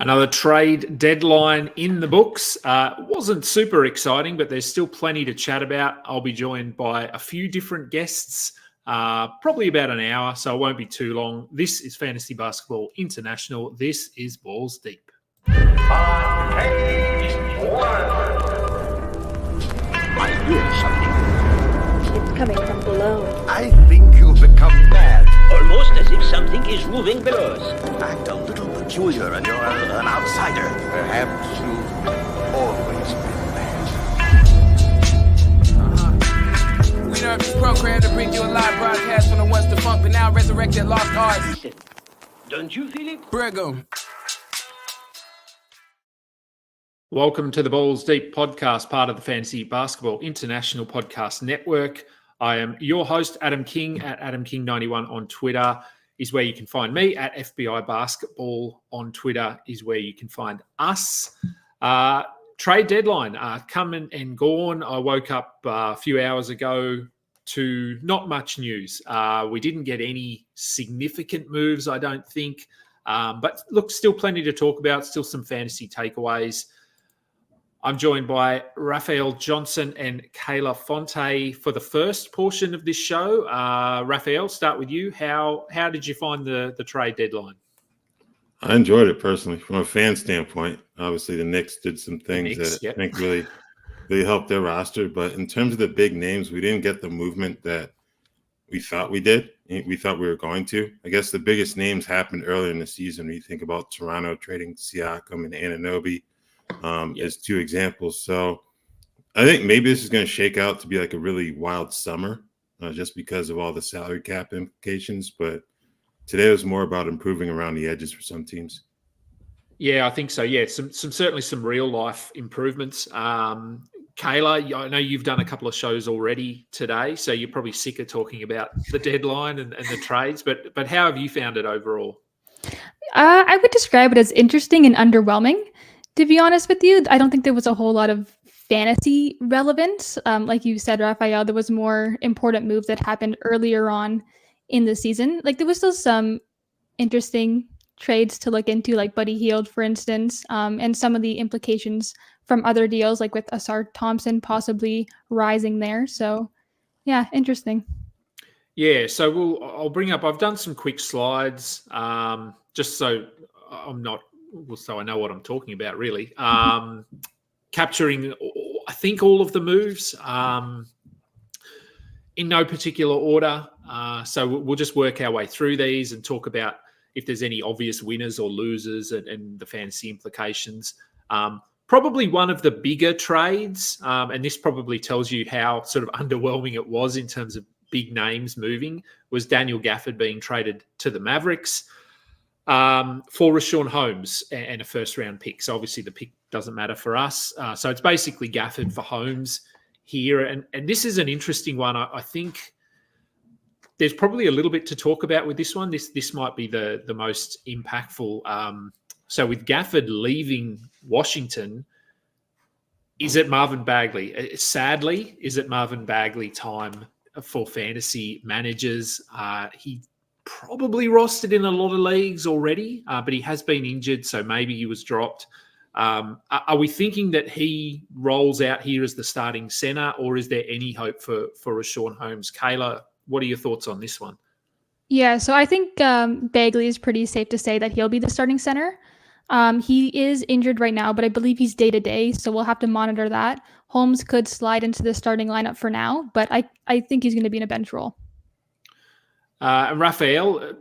Another trade deadline in the books. Wasn't super exciting, but there's still plenty to chat about. I'll be joined by a few different guests, probably about an hour, so it won't be too long. This is Fantasy Basketball International. This is Balls Deep. On page 1. I hear something. It's coming from below. I think you've become mad. Almost as if something is moving below us. Act a little peculiar and you're an outsider. Perhaps you've always been mad. We nerve this program to bring you a live broadcast from the once defunct but now resurrected lost arts. Don't you feel it? Brigham. Welcome to the Balls Deep podcast, part of the Fantasy Basketball International Podcast Network. I am your host, Adam King, at AdamKing91 on Twitter is where you can find me. At FBI Basketball on Twitter is where you can find us. Trade deadline, come and gone. I woke up a few hours ago to not much news. We didn't get any significant moves, I don't think. But look, still plenty to talk about, still some fantasy takeaways. I'm joined by Raphielle Johnson and Kayla Fonte for the first portion of this show. Raphielle, start with you. How did you find the trade deadline? I enjoyed it personally from a fan standpoint. Obviously, the Knicks did some things I think really helped their roster. But in terms of the big names, we didn't get the movement that we thought we did. We thought we were going to. I guess the biggest names happened earlier in the season. When you think about Toronto trading Siakam and Anunoby. As two examples. So I think maybe this is going to shake out to be like a really wild summer just because of all the salary cap implications. But today was more about improving around the edges for some teams. Yeah, I think so. Yeah, some certainly some real life improvements. Kayla, I know you've done a couple of shows already today, so you're probably sick of talking about the deadline and the trades. But how have you found it overall? I would describe it as interesting and underwhelming. To be honest with you, I don't think there was a whole lot of fantasy relevance. Like you said, Raphael, there was more important moves that happened earlier on in the season. Like there was still some interesting trades to look into, like Buddy Hield, for instance, and some of the implications from other deals, like with Asar Thompson possibly rising there. So, yeah, interesting. Yeah, so I'll bring up. I've done some quick slides, just so so I know what I'm talking about, really. Capturing, I think, all of the moves in no particular order. So we'll just work our way through these and talk about if there's any obvious winners or losers and the fantasy implications. Probably one of the bigger trades, and this probably tells you how sort of underwhelming it was in terms of big names moving, was Daniel Gafford being traded to the Mavericks. For Rashawn Holmes and a first-round pick. So obviously the pick doesn't matter for us. So it's basically Gafford for Holmes here. And this is an interesting one. I think there's probably a little bit to talk about with this one. This might be the most impactful. So with Gafford leaving Washington, is it Marvin Bagley? Sadly, is it Marvin Bagley time for fantasy managers? He probably rostered in a lot of leagues already, but he has been injured, so maybe he was dropped. Are we thinking that he rolls out here as the starting center, or is there any hope for Rashawn Holmes? Kayla, what are your thoughts on this one? Yeah, so I think Bagley is pretty safe to say that he'll be the starting center. He is injured right now, but I believe he's day-to-day, so we'll have to monitor that. Holmes could slide into the starting lineup for now, but I think he's going to be in a bench role. And Raphael,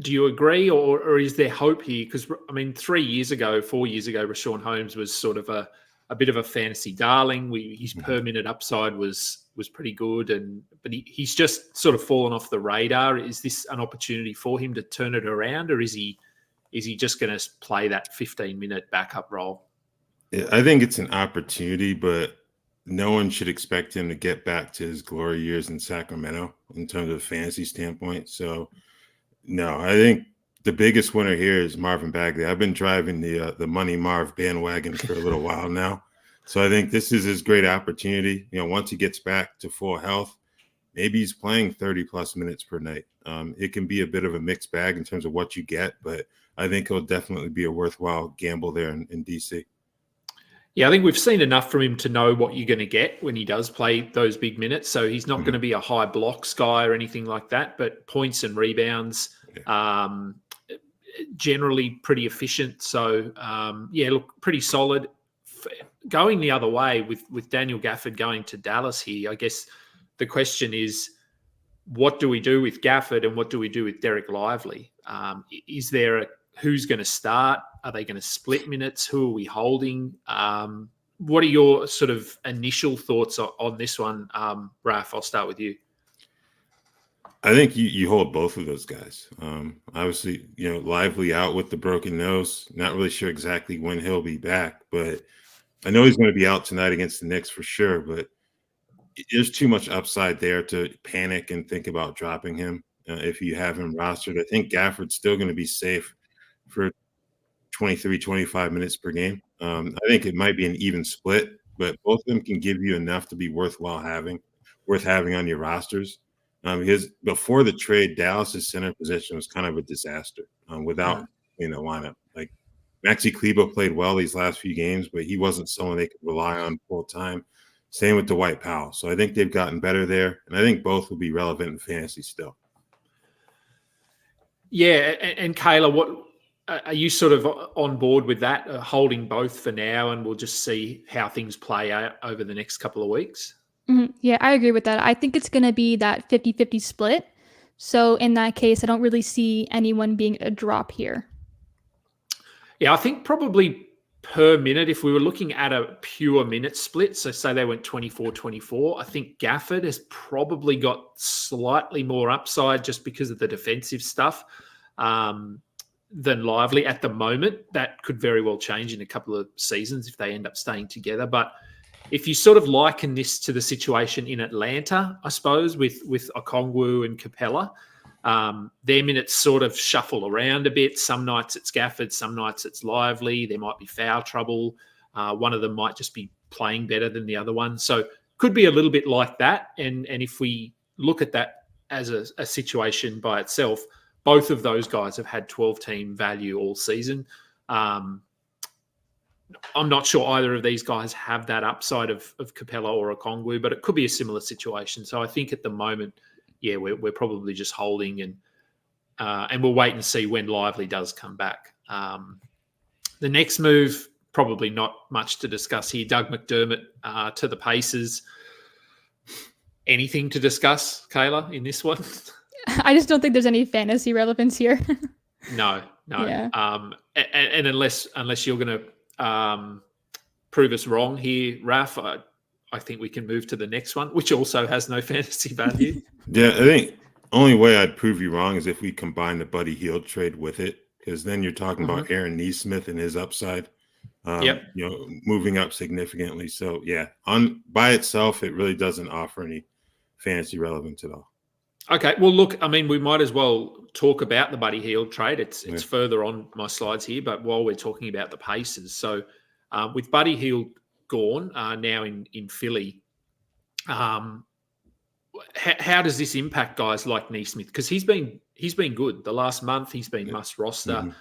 do you agree, or is there hope here? Because, 4 years ago, Rashawn Holmes was sort of a bit of a fantasy darling. His per minute upside was pretty good, but he's just sort of fallen off the radar. Is this an opportunity for him to turn it around, or is he just going to play that 15-minute backup role? Yeah, I think it's an opportunity, but no one should expect him to get back to his glory years in Sacramento in terms of a fantasy standpoint. So, no, I think the biggest winner here is Marvin Bagley. I've been driving the Money Marv bandwagon for a little while now. So I think this is his great opportunity. Once he gets back to full health, maybe he's playing 30-plus minutes per night. It can be a bit of a mixed bag in terms of what you get, but I think it'll definitely be a worthwhile gamble there in DC. Yeah, I think we've seen enough from him to know what you're going to get when he does play those big minutes. So he's not going to be a high blocks guy or anything like that, but points and rebounds, generally pretty efficient. So, look, pretty solid. Going the other way with Daniel Gafford going to Dallas here, I guess the question is, what do we do with Gafford and what do we do with Derek Lively? Is there who's going to start? Are they going to split minutes? Who are we holding? What are your sort of initial thoughts on this one? Raph, I'll start with you. I think you hold both of those guys. Obviously, Lively out with the broken nose. Not really sure exactly when he'll be back, but I know he's going to be out tonight against the Knicks for sure, but there's too much upside there to panic and think about dropping him if you have him rostered. I think Gafford's still going to be safe for 23, 25 minutes per game. I think it might be an even split, but both of them can give you enough to be worth having on your rosters. Because before the trade, Dallas's center position was kind of a disaster without lineup. Like Maxi Kleber played well these last few games, but he wasn't someone they could rely on full time. Same with Dwight Powell. So I think they've gotten better there, and I think both will be relevant in fantasy still. Yeah, and Kayla, what are you sort of on board with that, holding both for now, and we'll just see how things play out over the next couple of weeks? Mm-hmm. Yeah, I agree with that. I think it's going to be that 50-50 split. So in that case, I don't really see anyone being a drop here. Yeah, I think probably per minute, if we were looking at a pure minute split, so say they went 24-24, I think Gafford has probably got slightly more upside just because of the defensive stuff than Lively at the moment. That could very well change in a couple of seasons if they end up staying together. But if you sort of liken this to the situation in Atlanta, I suppose, with Okongwu and Capella, their minutes sort of shuffle around a bit. Some nights it's Gafford, some nights it's Lively. There might be foul trouble. One of them might just be playing better than the other one. So could be a little bit like that. And if we look at that as a situation by itself, both of those guys have had 12-team value all season. I'm not sure either of these guys have that upside of Capella or Okongwu, but it could be a similar situation. So I think at the moment, yeah, we're probably just holding and we'll wait and see when Lively does come back. The next move, probably not much to discuss here. Doug McDermott to the Pacers. Anything to discuss, Kayla, in this one? I just don't think there's any fantasy relevance here. No. Yeah. And unless you're going to prove us wrong here, Raph, I think we can move to the next one, which also has no fantasy value. Yeah, I think only way I'd prove you wrong is if we combine the Buddy Hield trade with it, because then you're talking about Aaron Nesmith and his upside, moving up significantly. So yeah, by itself, it really doesn't offer any fantasy relevance at all. Okay, well, look, I mean, we might as well talk about the Buddy Hield trade. It's further on my slides here, but while we're talking about the Pacers, so with Buddy Hield gone now in Philly, how does this impact guys like Nesmith? Because he's been good the last month. He's been must roster.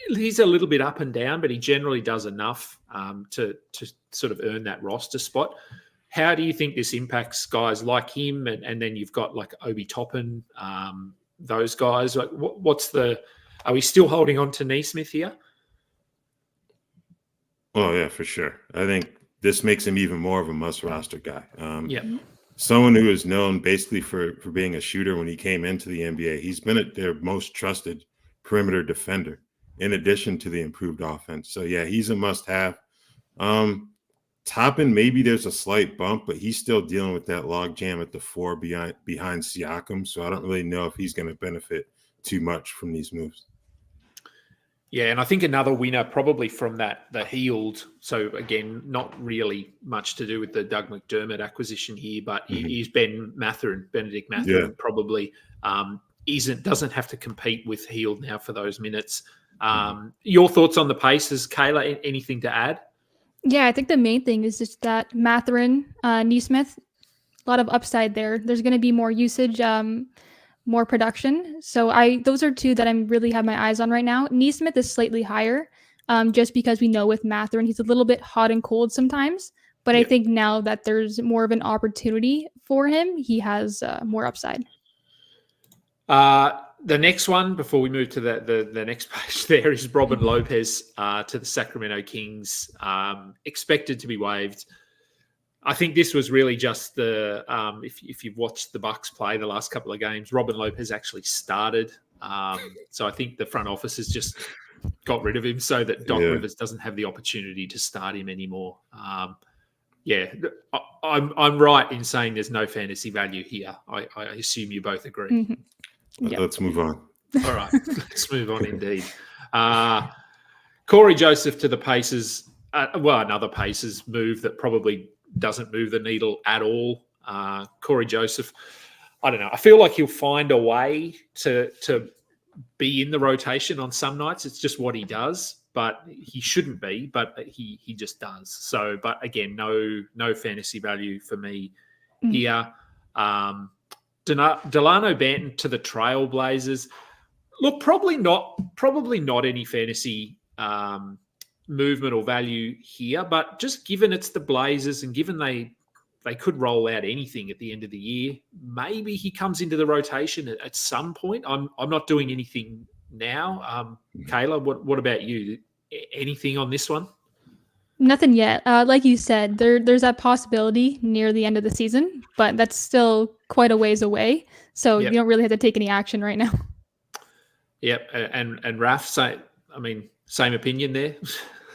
He's a little bit up and down, but he generally does enough to sort of earn that roster spot. How do you think this impacts guys like him? And then you've got like Obi Toppin, those guys. Like, are we still holding on to Nesmith here? Oh, yeah, for sure. I think this makes him even more of a must roster guy. Someone who is known basically for being a shooter when he came into the NBA. He's been their most trusted perimeter defender in addition to the improved offense. So, yeah, he's a must have. Toppin, maybe there's a slight bump, but he's still dealing with that log jam at the 4 behind Siakam. So I don't really know if he's going to benefit too much from these moves. Yeah, and I think another winner probably from the Hield. So again, not really much to do with the Doug McDermott acquisition here, but he's Benedict Mathurin probably doesn't have to compete with Hield now for those minutes. Your thoughts on the Pacers, Kayla? Anything to add? Yeah, I think the main thing is just that Mathurin, Nesmith, a lot of upside there. There's going to be more usage, more production. So those are two that I'm really have my eyes on right now. Neesmith is slightly higher, just because we know with Mathurin he's a little bit hot and cold sometimes. But I think now that there's more of an opportunity for him, he has more upside. The next one, before we move to the next page, there is Robin Lopez to the Sacramento Kings, expected to be waived. I think this was really just the if you've watched the Bucks play the last couple of games, Robin Lopez actually started. So I think the front office has just got rid of him so that Doc Rivers doesn't have the opportunity to start him anymore. I'm right in saying there's no fantasy value here. I assume you both agree. Mm-hmm. Yep. Let's move on. All right, let's move on indeed. Corey Joseph to the Pacers. Another Pacers move that probably doesn't move the needle at all. Corey Joseph, I don't know. I feel like he'll find a way to be in the rotation on some nights. It's just what he does, but he shouldn't be, but he just does. So, but again, no fantasy value for me here. Delano Banton to the Trailblazers. Look, probably not any fantasy movement or value here, but just given it's the Blazers and given they could roll out anything at the end of the year, maybe he comes into the rotation at some point. I'm not doing anything now. Kayla, what about you? Anything on this one? Nothing yet. Like you said, there's that possibility near the end of the season, but that's still quite a ways away. So you don't really have to take any action right now. Yep. And Raph, same opinion there?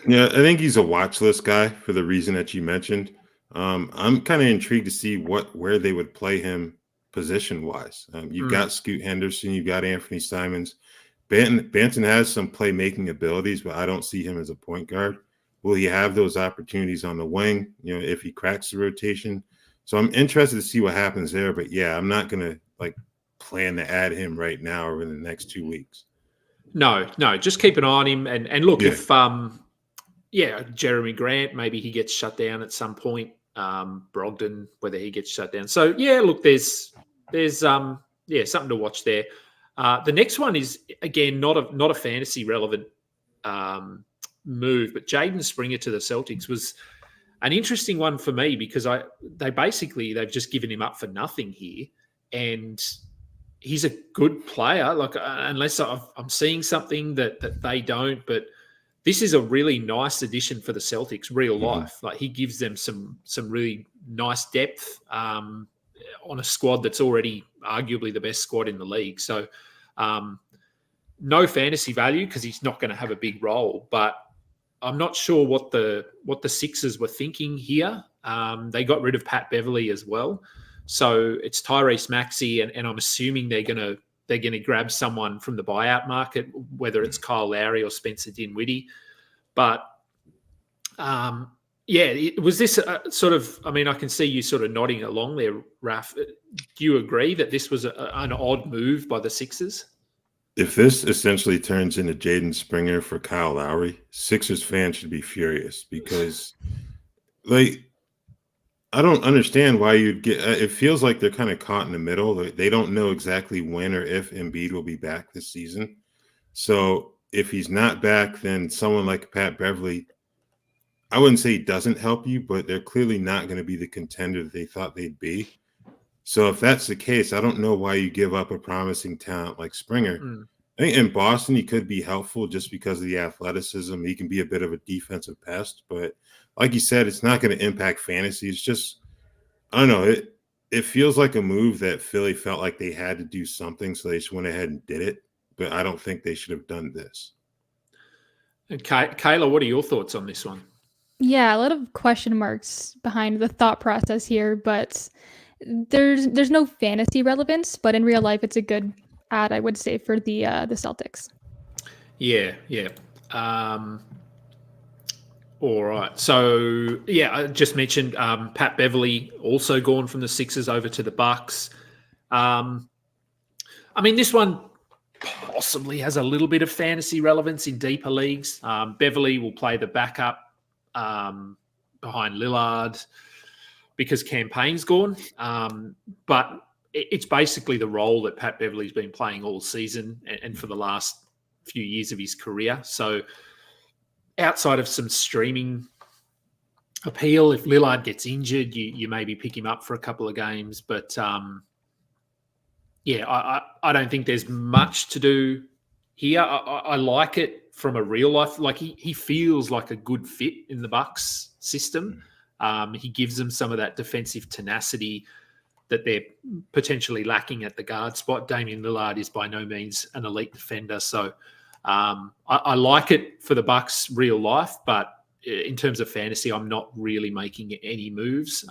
Yeah, I think he's a watch list guy for the reason that you mentioned. I'm kind of intrigued to see where they would play him position-wise. You've got Scoot Henderson, you've got Anthony Simons. Banton has some playmaking abilities, but I don't see him as a point guard. Will he have those opportunities on the wing, if he cracks the rotation? So I'm interested to see what happens there. But, yeah, I'm not going to, plan to add him right now or in the next 2 weeks. No, just keep an eye on him. And look, if Jeremy Grant, maybe he gets shut down at some point. Brogdon, whether he gets shut down. So, yeah, look, there's something to watch there. The next one is, again, not a fantasy relevant move, but Jaden Springer to the Celtics was an interesting one for me because they've just given him up for nothing here, and he's a good player. Unless I'm seeing something that they don't, but this is a really nice addition for the Celtics, real life. He gives them some really nice depth on a squad that's already arguably the best squad in the league. So no fantasy value because he's not going to have a big role, but I'm not sure what the Sixers were thinking here. They got rid of Pat Beverly as well, so it's Tyrese Maxey, and I'm assuming they're gonna grab someone from the buyout market, whether it's Kyle Lowry or Spencer Dinwiddie. But was this sort of? I mean, I can see you sort of nodding along there, Raph. Do you agree that this was an odd move by the Sixers? If this essentially turns into Jaden Springer for Kyle Lowry, Sixers fans should be furious because, I don't understand why you'd get. It feels like they're kind of caught in the middle. They don't know exactly when or if Embiid will be back this season. So if he's not back, then someone like Pat Beverly, I wouldn't say he doesn't help you, but they're clearly not going to be the contender that they thought they'd be. So if that's the case, I don't know why you give up a promising talent like Springer. I think in Boston, he could be helpful just because of the athleticism. He can be a bit of a defensive pest, but like you said, it's not going to impact fantasy. It's just, I don't know. It feels like a move that Philly felt like they had to do something, so they just went ahead and did it. But I don't think they should have done this. And Kayla, what are your thoughts on this one? Yeah, a lot of question marks behind the thought process here, but there's no fantasy relevance, but in real life, it's a good ad, I would say, for the Celtics. Yeah. All right. So, I just mentioned Pat Beverly also gone from the Sixers over to the Bucks. This one possibly has a little bit of fantasy relevance in deeper leagues. Beverly will play the backup behind Lillard because Campaign's gone. But it's basically the role that Pat Beverley's been playing all season and for the last few years of his career. So outside of some streaming appeal, if Lillard gets injured, you maybe pick him up for a couple of games. But I don't think there's much to do here. I like it from a real life. Like he feels like a good fit in the Bucks system. He gives them some of that defensive tenacity that they're potentially lacking at the guard spot. Damian Lillard is by no means an elite defender. So I like it for the Bucks real life, but in terms of fantasy, I'm not really making any moves.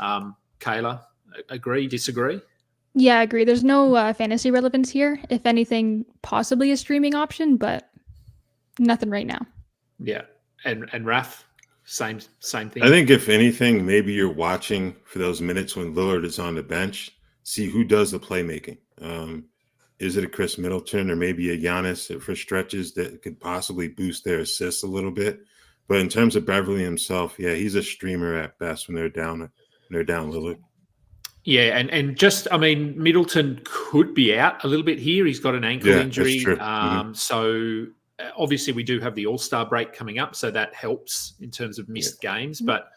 Kayla, agree, disagree? Yeah, I agree. There's no fantasy relevance here. If anything, possibly a streaming option, but nothing right now. Yeah. And Raph, same thing. I think if anything, maybe you're watching for those minutes when Lillard is on the bench, see who does the playmaking. Is it a Chris Middleton or maybe a Giannis for stretches that could possibly boost their assists a little bit? But in terms of Beverley himself, yeah, he's a streamer at best when they're down Lillard. Yeah, and just, I mean, Middleton could be out a little bit here. He's got an ankle injury. That's true. So obviously we do have the All-Star break coming up, so that helps in terms of missed games. But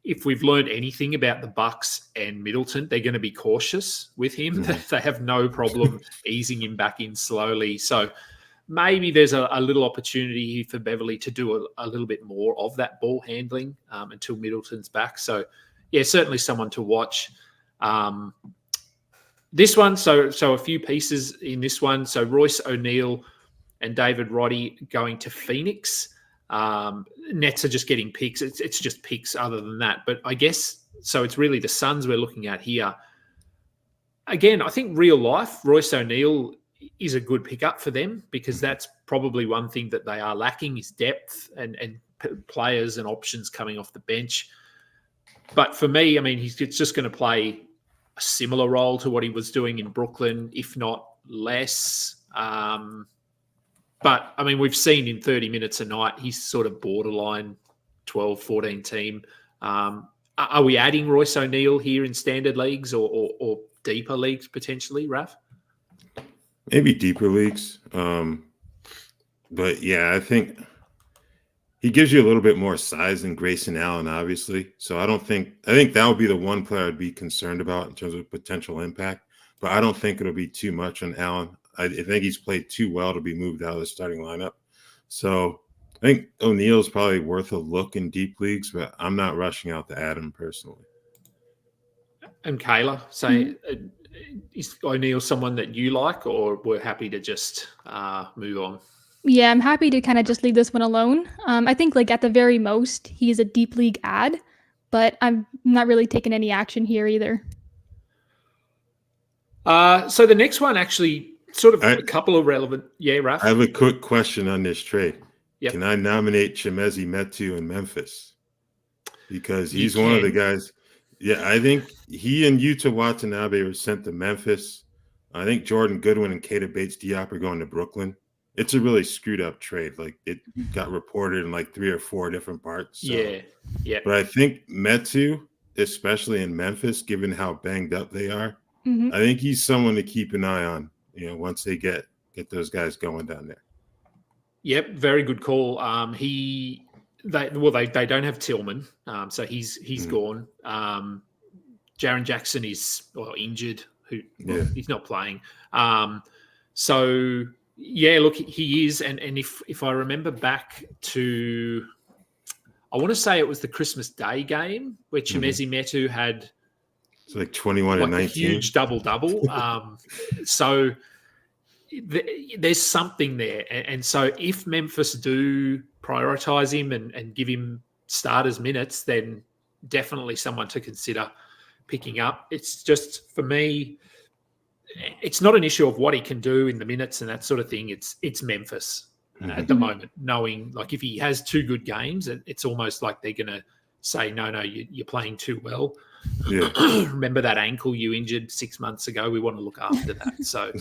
if we've learned anything about the Bucks and Middleton, they're going to be cautious with him. They have no problem easing him back in slowly. So maybe there's a little opportunity for Beverley to do a little bit more of that ball handling until Middleton's back. So, yeah, certainly someone to watch. This one, so a few pieces in this one. So Royce O'Neal and David Roddy going to Phoenix. Nets are just getting picks. It's just picks other than that. But I guess, so it's really the Suns we're looking at here. Again, I think real life, Royce O'Neal is a good pickup for them because that's probably one thing that they are lacking is depth and players and options coming off the bench. But for me, I mean, he's just going to play a similar role to what he was doing in Brooklyn, if not less. But, I mean, we've seen in 30 minutes a night, he's sort of borderline 12, 14 team. Are we adding Royce O'Neal here in standard leagues or deeper leagues potentially, Raph? Maybe deeper leagues. But, yeah, I think he gives you a little bit more size than Grayson Allen, obviously. So I think that would be the one player I'd be concerned about in terms of potential impact. But I don't think it'll be too much on Allen. I think he's played too well to be moved out of the starting lineup. So I think O'Neal's probably worth a look in deep leagues, but I'm not rushing out to add him personally. And Kayla, is O'Neal someone that you like, or we're happy to just move on? Yeah, I'm happy to kind of just leave this one alone. I think like at the very most, he's a deep league ad, but I'm not really taking any action here either. So the next one actually sort of a couple of relevant. Yeah, Raph? I have a quick question on this trade. Yep. Can I nominate Chimezie Metu in Memphis? Because he's one of the guys. Yeah, I think he and Yuta Watanabe were sent to Memphis. I think Jordan Goodwin and Keita Bates-Diop are going to Brooklyn. It's a really screwed up trade. Like it got reported in like 3 or 4 different parts. So. Yeah. But I think Metu, especially in Memphis, given how banged up they are, I think he's someone to keep an eye on. Once they get those guys going down there. Yep, very good call. They don't have Tillman, so he's gone. Jaren Jackson is injured. He's not playing. So yeah, look, he is, and if I remember back to, I want to say it was the Christmas Day game where Chimezie Metu had. It's like 21 and 19. A huge double-double. So there's something there. And so if Memphis do prioritize him and give him starters minutes, then definitely someone to consider picking up. It's just, for me, it's not an issue of what he can do in the minutes and that sort of thing. It's Memphis at the moment, knowing like if he has 2 good games, it's almost like they're going to say, no, you're playing too well. Yeah. Remember that ankle you injured 6 months ago? We want to look after that. So,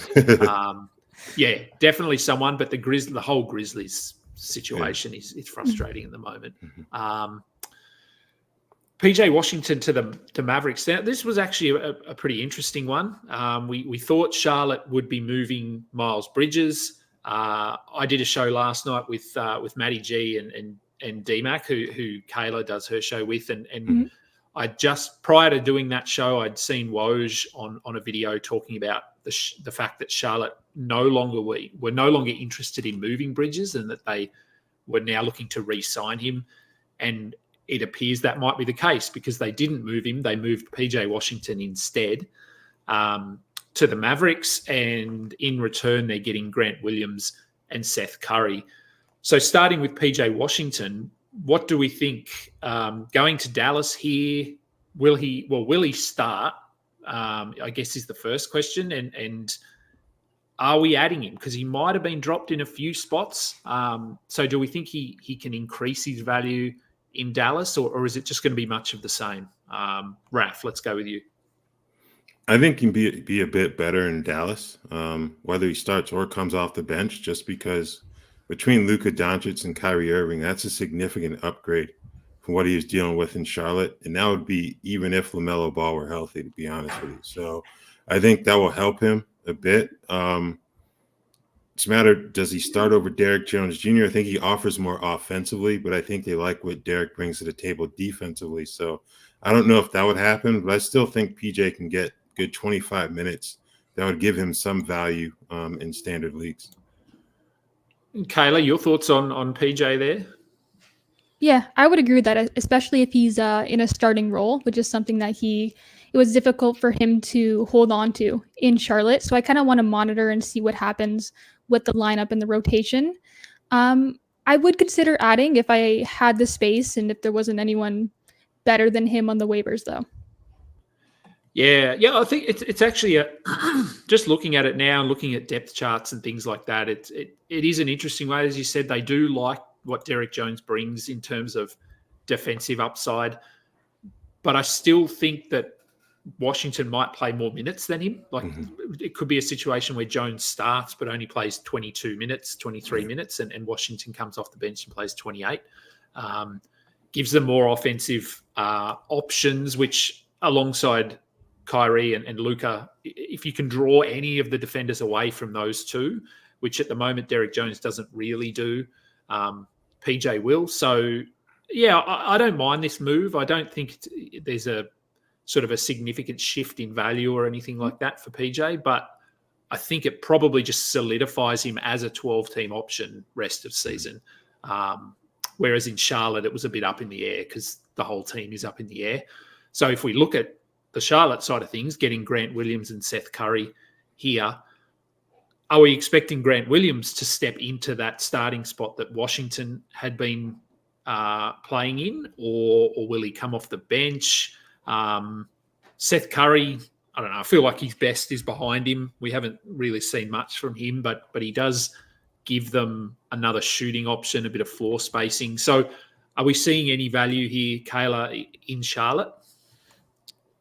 yeah, definitely someone. But the whole Grizzlies situation is frustrating at the moment. PJ Washington to Mavericks. Now, this was actually a pretty interesting one. We thought Charlotte would be moving Miles Bridges. I did a show last night with Matty G and DMAC, who Kayla does her show with, and I just prior to doing that show, I'd seen Woj on a video talking about the fact that Charlotte were no longer interested in moving Bridges, and that they were now looking to re-sign him. And it appears that might be the case because they didn't move him. They moved PJ Washington instead to the Mavericks, and in return, they're getting Grant Williams and Seth Curry. So starting with PJ Washington, what do we think? Going to Dallas here, will he start? I guess is the first question. And are we adding him? Because he might have been dropped in a few spots. So do we think he can increase his value in Dallas, or is it just going to be much of the same? Raph, let's go with you. I think he can be a bit better in Dallas, whether he starts or comes off the bench, just because between Luka Doncic and Kyrie Irving, that's a significant upgrade from what he was dealing with in Charlotte. And that would be even if LaMelo Ball were healthy, to be honest with you. So I think that will help him a bit. It's a matter, does he start over Derek Jones Jr.? I think he offers more offensively, but I think they like what Derek brings to the table defensively. So I don't know if that would happen, but I still think PJ can get good 25 minutes. That would give him some value in standard leagues. Kayla, your thoughts on PJ there? Yeah, I would agree with that, especially if he's in a starting role, which is something that it was difficult for him to hold on to in Charlotte. So I kind of want to monitor and see what happens with the lineup and the rotation. I would consider adding if I had the space and if there wasn't anyone better than him on the waivers, though. Yeah, I think it's actually just looking at it now and looking at depth charts and things like that. It is an interesting way, as you said. They do like what Derek Jones brings in terms of defensive upside, but I still think that Washington might play more minutes than him. Like it could be a situation where Jones starts but only plays 22 minutes, 23 minutes, and Washington comes off the bench and plays 28. Gives them more offensive options, which alongside Kyrie and Luka, if you can draw any of the defenders away from those two, which at the moment Derek Jones doesn't really do, PJ will. So, yeah, I don't mind this move. I don't think there's a sort of a significant shift in value or anything like that for PJ, but I think it probably just solidifies him as a 12-team option rest of season. Whereas in Charlotte, it was a bit up in the air because the whole team is up in the air. So if we look at the Charlotte side of things, getting Grant Williams and Seth Curry here, are we expecting Grant Williams to step into that starting spot that Washington had been playing in, or will he come off the bench? Seth Curry, I don't know. I feel like his best is behind him. We haven't really seen much from him, but he does give them another shooting option, a bit of floor spacing. So are we seeing any value here, Kayla, in Charlotte?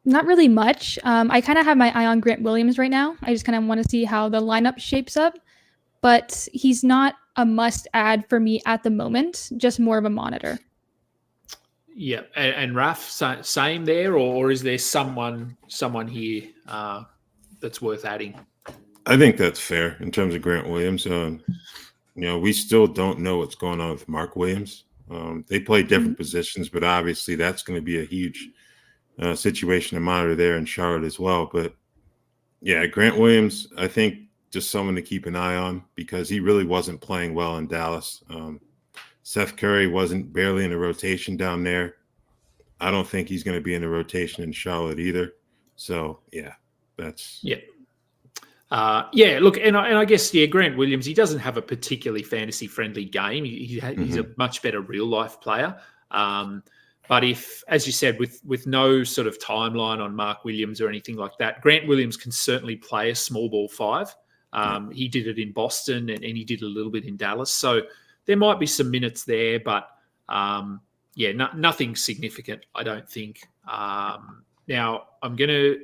Not really much. I kind of have my eye on Grant Williams right now. I just kind of want to see how the lineup shapes up, but he's not a must add for me at the moment, just more of a monitor. Yeah. And Raph, same there, or is there someone here that's worth adding? I think that's fair in terms of Grant Williams. We still don't know what's going on with Mark Williams. They play different positions, but obviously that's going to be a huge situation to monitor there in Charlotte as well. But yeah, Grant Williams, I think just someone to keep an eye on because he really wasn't playing well in Dallas. Seth Curry wasn't barely in the rotation down there. I don't think he's going to be in the rotation in Charlotte either. So yeah, that's look, and I guess Grant Williams, he doesn't have a particularly fantasy friendly game. He's a much better real life player. But if, as you said, with no sort of timeline on Mark Williams or anything like that, Grant Williams can certainly play a small ball five. He did it in Boston and he did a little bit in Dallas. So there might be some minutes there, but nothing significant, I don't think. Now, I'm going to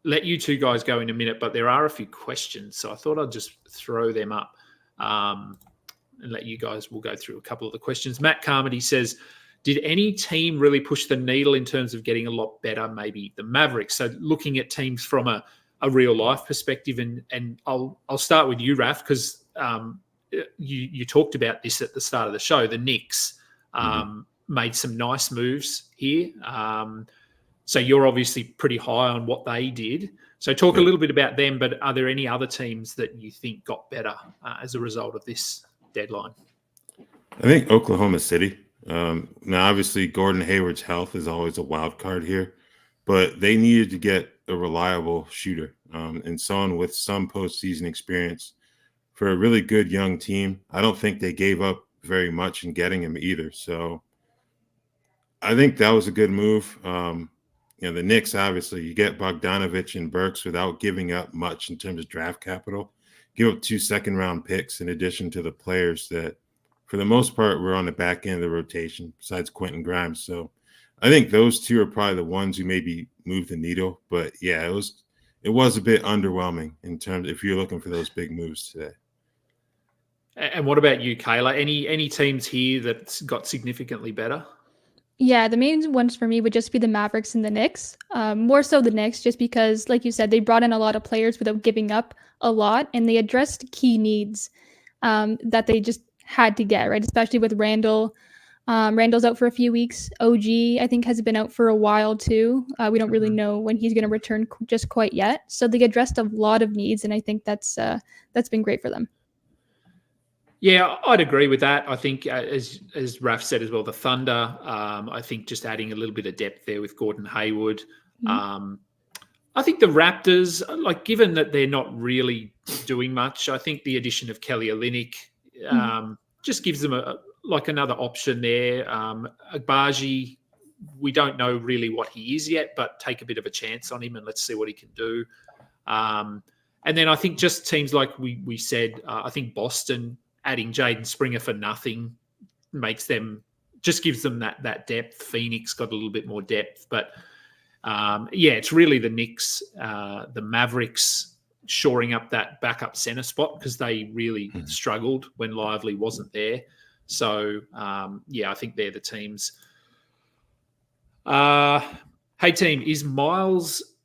let you two guys go in a minute, but there are a few questions. So I thought I'd just throw them up and let you guys, we'll go through a couple of the questions. Matt Carmody says, Did any team really push the needle in terms of getting a lot better? Maybe the Mavericks. So looking at teams from a real life perspective, and I'll start with you, Raph, because you talked about this at the start of the show. The Knicks made some nice moves here. So you're obviously pretty high on what they did. So talk a little bit about them, but are there any other teams that you think got better as a result of this deadline? I think Oklahoma City. Now, obviously, Gordon Hayward's health is always a wild card here, but they needed to get a reliable shooter and someone with some postseason experience for a really good young team. I don't think they gave up very much in getting him either. So I think that was a good move. The Knicks, obviously, you get Bogdanovich and Burks without giving up much in terms of draft capital. Give up 2 second-round picks in addition to the players that, for the most part, were on the back end of the rotation, besides Quentin Grimes. So I think those two are probably the ones who maybe moved the needle. But, yeah, it was a bit underwhelming in terms if you're looking for those big moves today. And what about you, Kayla? Any teams here that got significantly better? Yeah, the main ones for me would just be the Mavericks and the Knicks. More so the Knicks, just because, like you said, they brought in a lot of players without giving up a lot, and they addressed key needs that they just had to get, right? Especially with Randall. Randall's out for a few weeks. OG, I think, has been out for a while too. We don't really know when he's going to return just quite yet. So they addressed a lot of needs, and I think that's been great for them. Yeah, I'd agree with that. I think, as Raph said as well, the Thunder, I think just adding a little bit of depth there with Gordon Hayward. I think the Raptors, like, given that they're not really doing much, I think the addition of Kelly Olynyk just gives them another option there. Agbaji, we don't know really what he is yet, but take a bit of a chance on him and let's see what he can do. And then I think just teams like we said, I think Boston adding Jaden Springer for nothing gives them that depth. Phoenix got a little bit more depth, but it's really the Knicks, the Mavericks shoring up that backup center spot because they really struggled when Lively wasn't there. So, I think they're the teams. Hey, team, is Miles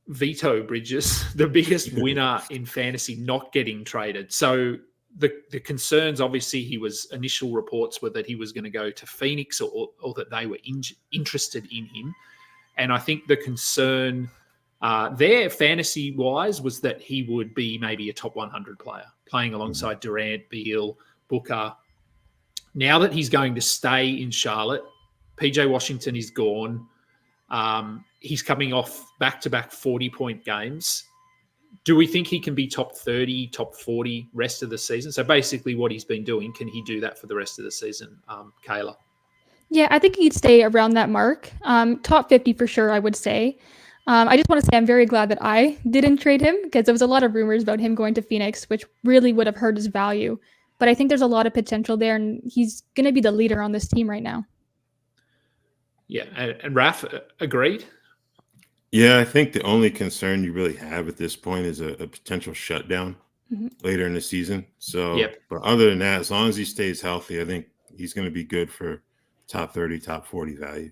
Vito Bridges the biggest winner in fantasy not getting traded? So the concerns, obviously, initial reports were that he was going to go to Phoenix or that they were interested in him. And I think the concern there, fantasy-wise, was that he would be maybe a top 100 player, playing alongside Durant, Beal, Booker. Now that he's going to stay in Charlotte, PJ Washington is gone. He's coming off back-to-back 40-point games. Do we think he can be top 30, top 40 rest of the season? So basically what he's been doing, can he do that for the rest of the season, Kayla? Yeah, I think he'd stay around that mark. Top 50 for sure, I would say. I just want to say I'm very glad that I didn't trade him because there was a lot of rumors about him going to Phoenix, which really would have hurt his value. But I think there's a lot of potential there, and he's going to be the leader on this team right now. Yeah, and Raph, agreed? Yeah, I think the only concern you really have at this point is a potential shutdown later in the season. So, But other than that, as long as he stays healthy, I think he's going to be good for top 30, top 40 value.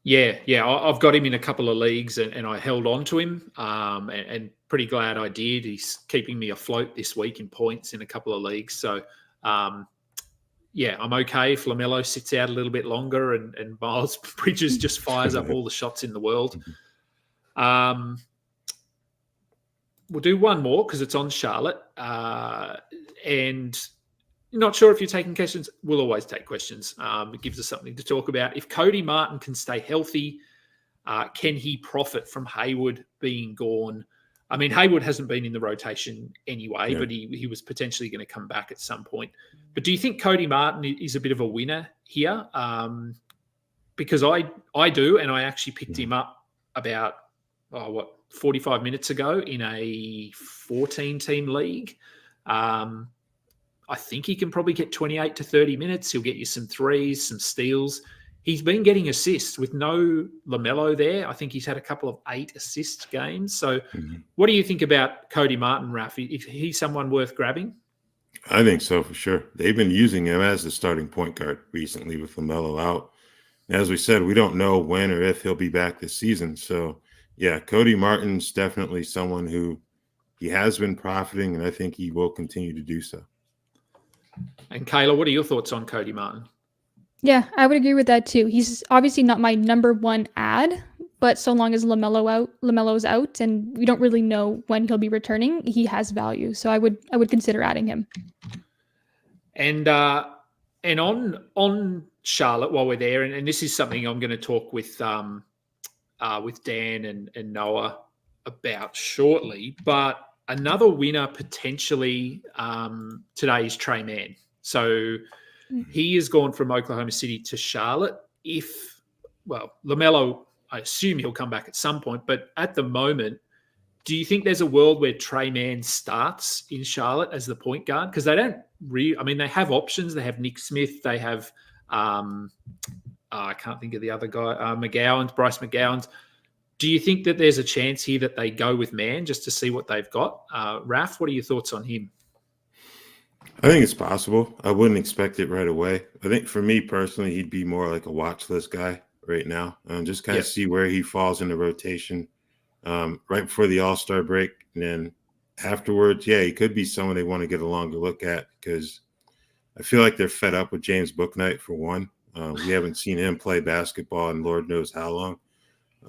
Yeah, I've got him in a couple of leagues and I held on to him and pretty glad I did. He's keeping me afloat this week in points in a couple of leagues. So, I'm okay if LaMelo sits out a little bit longer and Miles Bridges just fires up all the shots in the world. We'll do one more because it's on Charlotte. And not sure if you're taking questions. We'll always take questions. It gives us something to talk about. If Cody Martin can stay healthy, can he profit from Hayward being gone? I mean, Hayward hasn't been in the rotation anyway, but he was potentially going to come back at some point. But do you think Cody Martin is a bit of a winner here? Because I do, and I actually picked him up about, 45 minutes ago in a 14-team league. I think he can probably get 28 to 30 minutes. He'll get you some threes, some steals. He's been getting assists with no LaMelo there. I think he's had a couple of 8 assist games. So what do you think about Cody Martin, Raph? Is he someone worth grabbing? I think so for sure. They've been using him as the starting point guard recently with LaMelo out. As we said, we don't know when or if he'll be back this season. So, yeah, Cody Martin's definitely someone who he has been profiting, and I think he will continue to do so. And Kayla, what are your thoughts on Cody Martin? Yeah, I would agree with that too. He's obviously not my number one ad, but so long as LaMelo's out, and we don't really know when he'll be returning, he has value. So I would consider adding him. And on Charlotte while we're there, and this is something I'm going to talk with Dan and Noah about shortly, but another winner potentially today is Trey Mann. So he has gone from Oklahoma City to Charlotte. LaMelo, I assume he'll come back at some point, but at the moment, do you think there's a world where Trey Mann starts in Charlotte as the point guard? Because they don't they have options. They have Nick Smith. They have, I can't think of the other guy, Bryce McGowan's. Do you think that there's a chance here that they go with Mann just to see what they've got? Raph, what are your thoughts on him? I think it's possible. I wouldn't expect it right away. I think for me personally, he'd be more like a watch list guy right now. Just kind of see where he falls in the rotation right before the All-Star break. And then afterwards, he could be someone they want to get a longer look at because I feel like they're fed up with James Bouknight for one. We haven't seen him play basketball in Lord knows how long.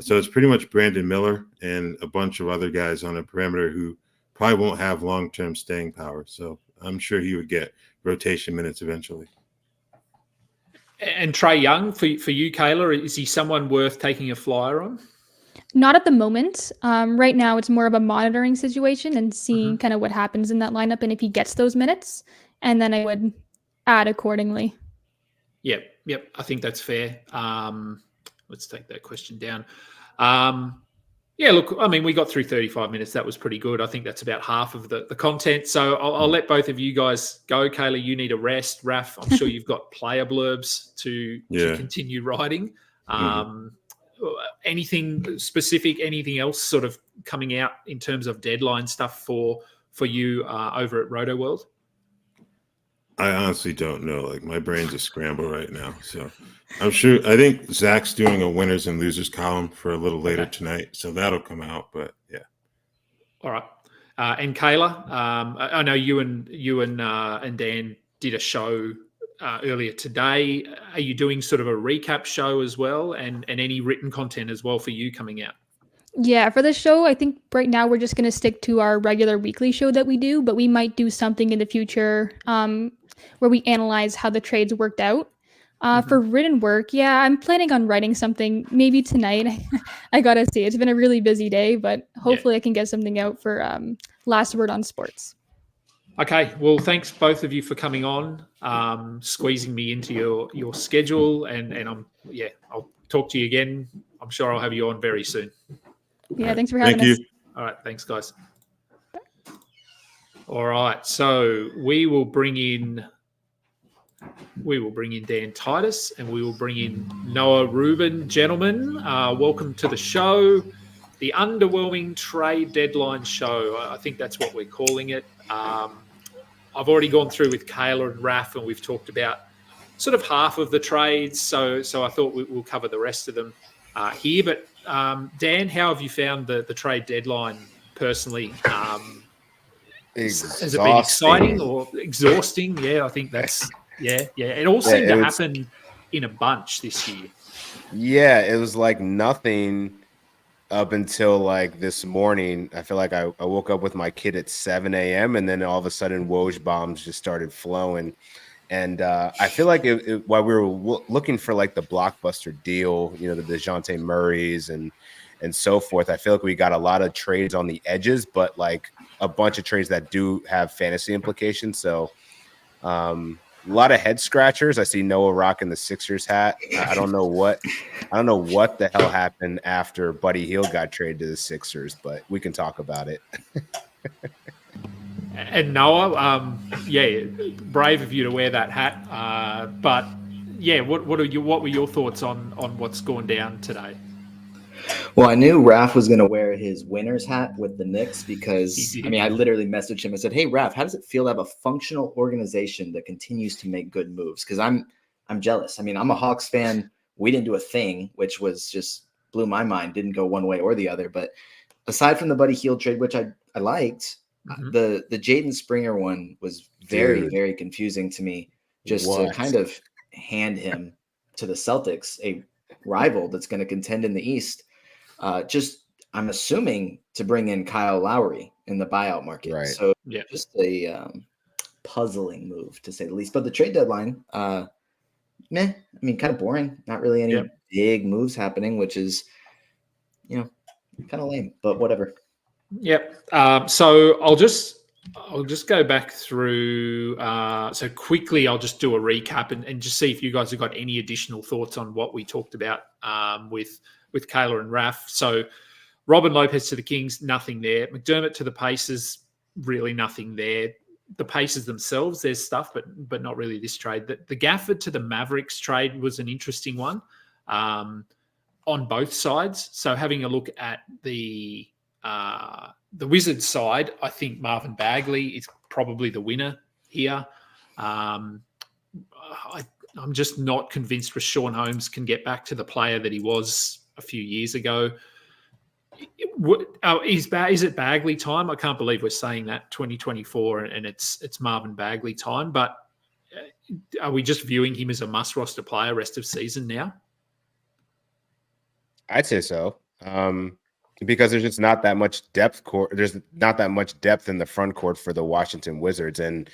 So it's pretty much Brandon Miller and a bunch of other guys on the perimeter who probably won't have long-term staying power. So I'm sure he would get rotation minutes eventually. And Trae Young, for you, Kayla, is he someone worth taking a flyer on? Not at the moment. Right now, it's more of a monitoring situation and seeing kind of what happens in that lineup and if he gets those minutes. And then I would add accordingly. Yep. I think that's fair. Let's take that question down. Look, I mean, we got through 35 minutes. That was pretty good. I think that's about half of the content. So I'll let both of you guys go. Kayla, you need a rest. Raph, I'm sure you've got player blurbs to continue writing. Anything specific, anything else sort of coming out in terms of deadline stuff for you over at Rotoworld? I honestly don't know. Like my brain's a scramble right now. So I think Zach's doing a winners and losers column for a little later tonight. So that'll come out, but yeah. All right. And Kayla, I know you and Dan did a show earlier today. Are you doing sort of a recap show as well and any written content as well for you coming out? Yeah, for the show, I think right now we're just going to stick to our regular weekly show that we do, but we might do something in the future where we analyze how the trades worked out. For written work, I'm planning on writing something maybe tonight. I got to say, it's been a really busy day, but hopefully I can get something out for Last Word on Sports. Okay, well, thanks both of you for coming on, squeezing me into your schedule, and I'll talk to you again. I'm sure I'll have you on very soon. Yeah, thanks for having us. All right, thanks, guys. All right, so we will bring in Dan Titus and we will bring in Noah Rubin. Gentlemen, welcome to the show, the underwhelming trade deadline show. I think that's what we're calling it. I've already gone through with Kayla and Raph, and we've talked about sort of half of the trades. So I thought we'll cover the rest of them here. But Dan, how have you found the trade deadline personally? Has it been exciting or exhausting? Yeah, I think that's It all seemed to happen in a bunch this year. Yeah, it was like nothing up until like this morning. I feel like I woke up with my kid at 7 a.m. and then all of a sudden Woj bombs just started flowing. And I feel like while we were looking for like the blockbuster deal, the DeJounte Murrays and so forth, I feel like we got a lot of trades on the edges, but like a bunch of trades that do have fantasy implications. So a lot of head scratchers. I see Noah rocking the Sixers hat. I don't know what the hell happened after Buddy Hield got traded to the Sixers, but we can talk about it. And Noah, brave of you to wear that hat. But what were your thoughts on what's gone down today? Well, I knew Raph was going to wear his winner's hat with the Knicks because, I mean, I literally messaged him and said, "Hey, Raph, how does it feel to have a functional organization that continues to make good moves?" Because I'm jealous. I mean, I'm a Hawks fan. We didn't do a thing, which was just blew my mind. Didn't go one way or the other. But aside from the Buddy Hield trade, which I liked, the Jaden Springer one was very confusing to me. Just to kind of hand him to the Celtics, a rival that's going to contend in the East. I'm assuming to bring in Kyle Lowry in the buyout market. Right. So just a puzzling move to say the least. But the trade deadline, I mean, kind of boring. Not really any big moves happening, which is, kind of lame, but whatever. Yep. So I'll just go back through. So quickly, I'll just do a recap and just see if you guys have got any additional thoughts on what we talked about with Kayla and Raph. So Robin Lopez to the Kings, nothing there. McDermott to the Pacers, really nothing there. The Pacers themselves, there's stuff, but not really this trade. The Gafford to the Mavericks trade was an interesting one on both sides. So having a look at the Wizards side, I think Marvin Bagley is probably the winner here. I'm just not convinced Rashawn Holmes can get back to the player that he was a few years ago. Is it Bagley time? I can't believe we're saying that 2024 and it's Marvin Bagley time. But are we just viewing him as a must roster player rest of season now? I'd say so. Because there's just not that much depth. There's not that much depth in the front court for the Washington Wizards. And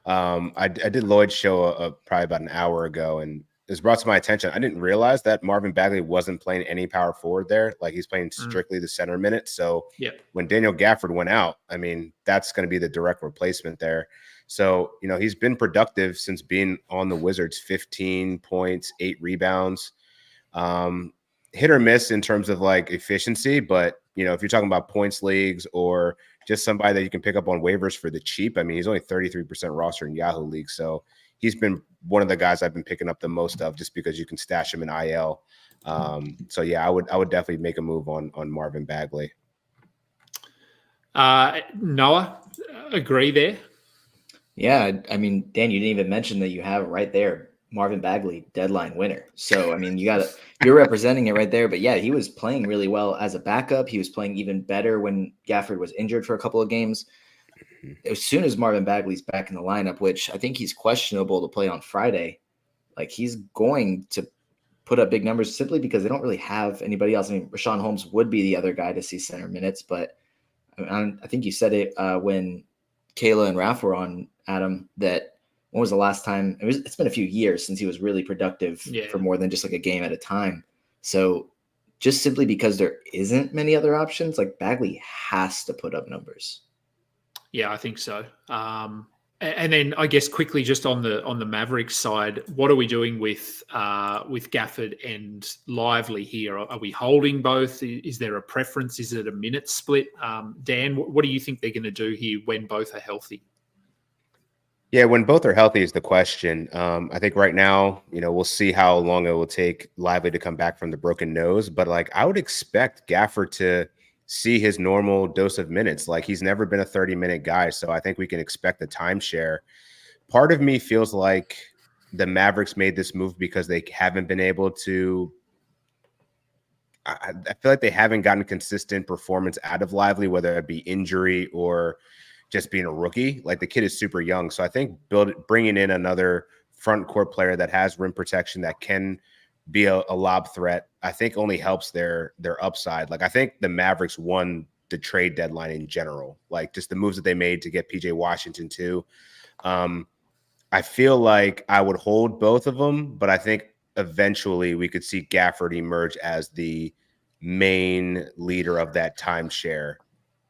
I did Lloyd's show probably about an hour ago, and it was brought to my attention. I didn't realize that Marvin Bagley wasn't playing any power forward there. Like, he's playing strictly the center minutes. So when Daniel Gafford went out, I mean, that's going to be the direct replacement there. So, he's been productive since being on the Wizards, 15 points, 8 rebounds. Hit or miss in terms of like efficiency, but if you're talking about points leagues or just somebody that you can pick up on waivers for the cheap, I mean, he's only 33% roster in Yahoo League, so he's been one of the guys I've been picking up the most of, just because you can stash him in IL. So yeah, I would definitely make a move on Marvin Bagley. Noah, agree there? Yeah, I mean, Dan, you didn't even mention that you have it right there. Marvin Bagley, deadline winner. So, I mean, you're representing it right there. But yeah, he was playing really well as a backup. He was playing even better when Gafford was injured for a couple of games. As soon as Marvin Bagley's back in the lineup, which I think he's questionable to play on Friday, like, he's going to put up big numbers simply because they don't really have anybody else. I mean, Rashawn Holmes would be the other guy to see center minutes, but I think you said it when Kayla and Raph were on, Adam, that when was the last time? It's been a few years since he was really productive for more than just like a game at a time. So just simply because there isn't many other options, like, Bagley has to put up numbers. Yeah, I think so. And then I guess quickly just on the Mavericks side, what are we doing with Gafford and Lively here? Are we holding both? Is there a preference? Is it a minute split? Dan, what do you think they're going to do here when both are healthy? Yeah, when both are healthy is the question. I think right now, we'll see how long it will take Lively to come back from the broken nose. But like, I would expect Gafford to see his normal dose of minutes. Like, he's never been a 30-minute guy. So I think we can expect the timeshare. Part of me feels like the Mavericks made this move because they haven't been able to. I feel like they haven't gotten consistent performance out of Lively, whether it be injury or just being a rookie. Like, the kid is super young. So I think bringing in another front court player that has rim protection, that can be a lob threat, I think only helps their upside. Like, I think the Mavericks won the trade deadline in general, like just the moves that they made to get PJ Washington too. I feel like I would hold both of them, but I think eventually we could see Gafford emerge as the main leader of that timeshare,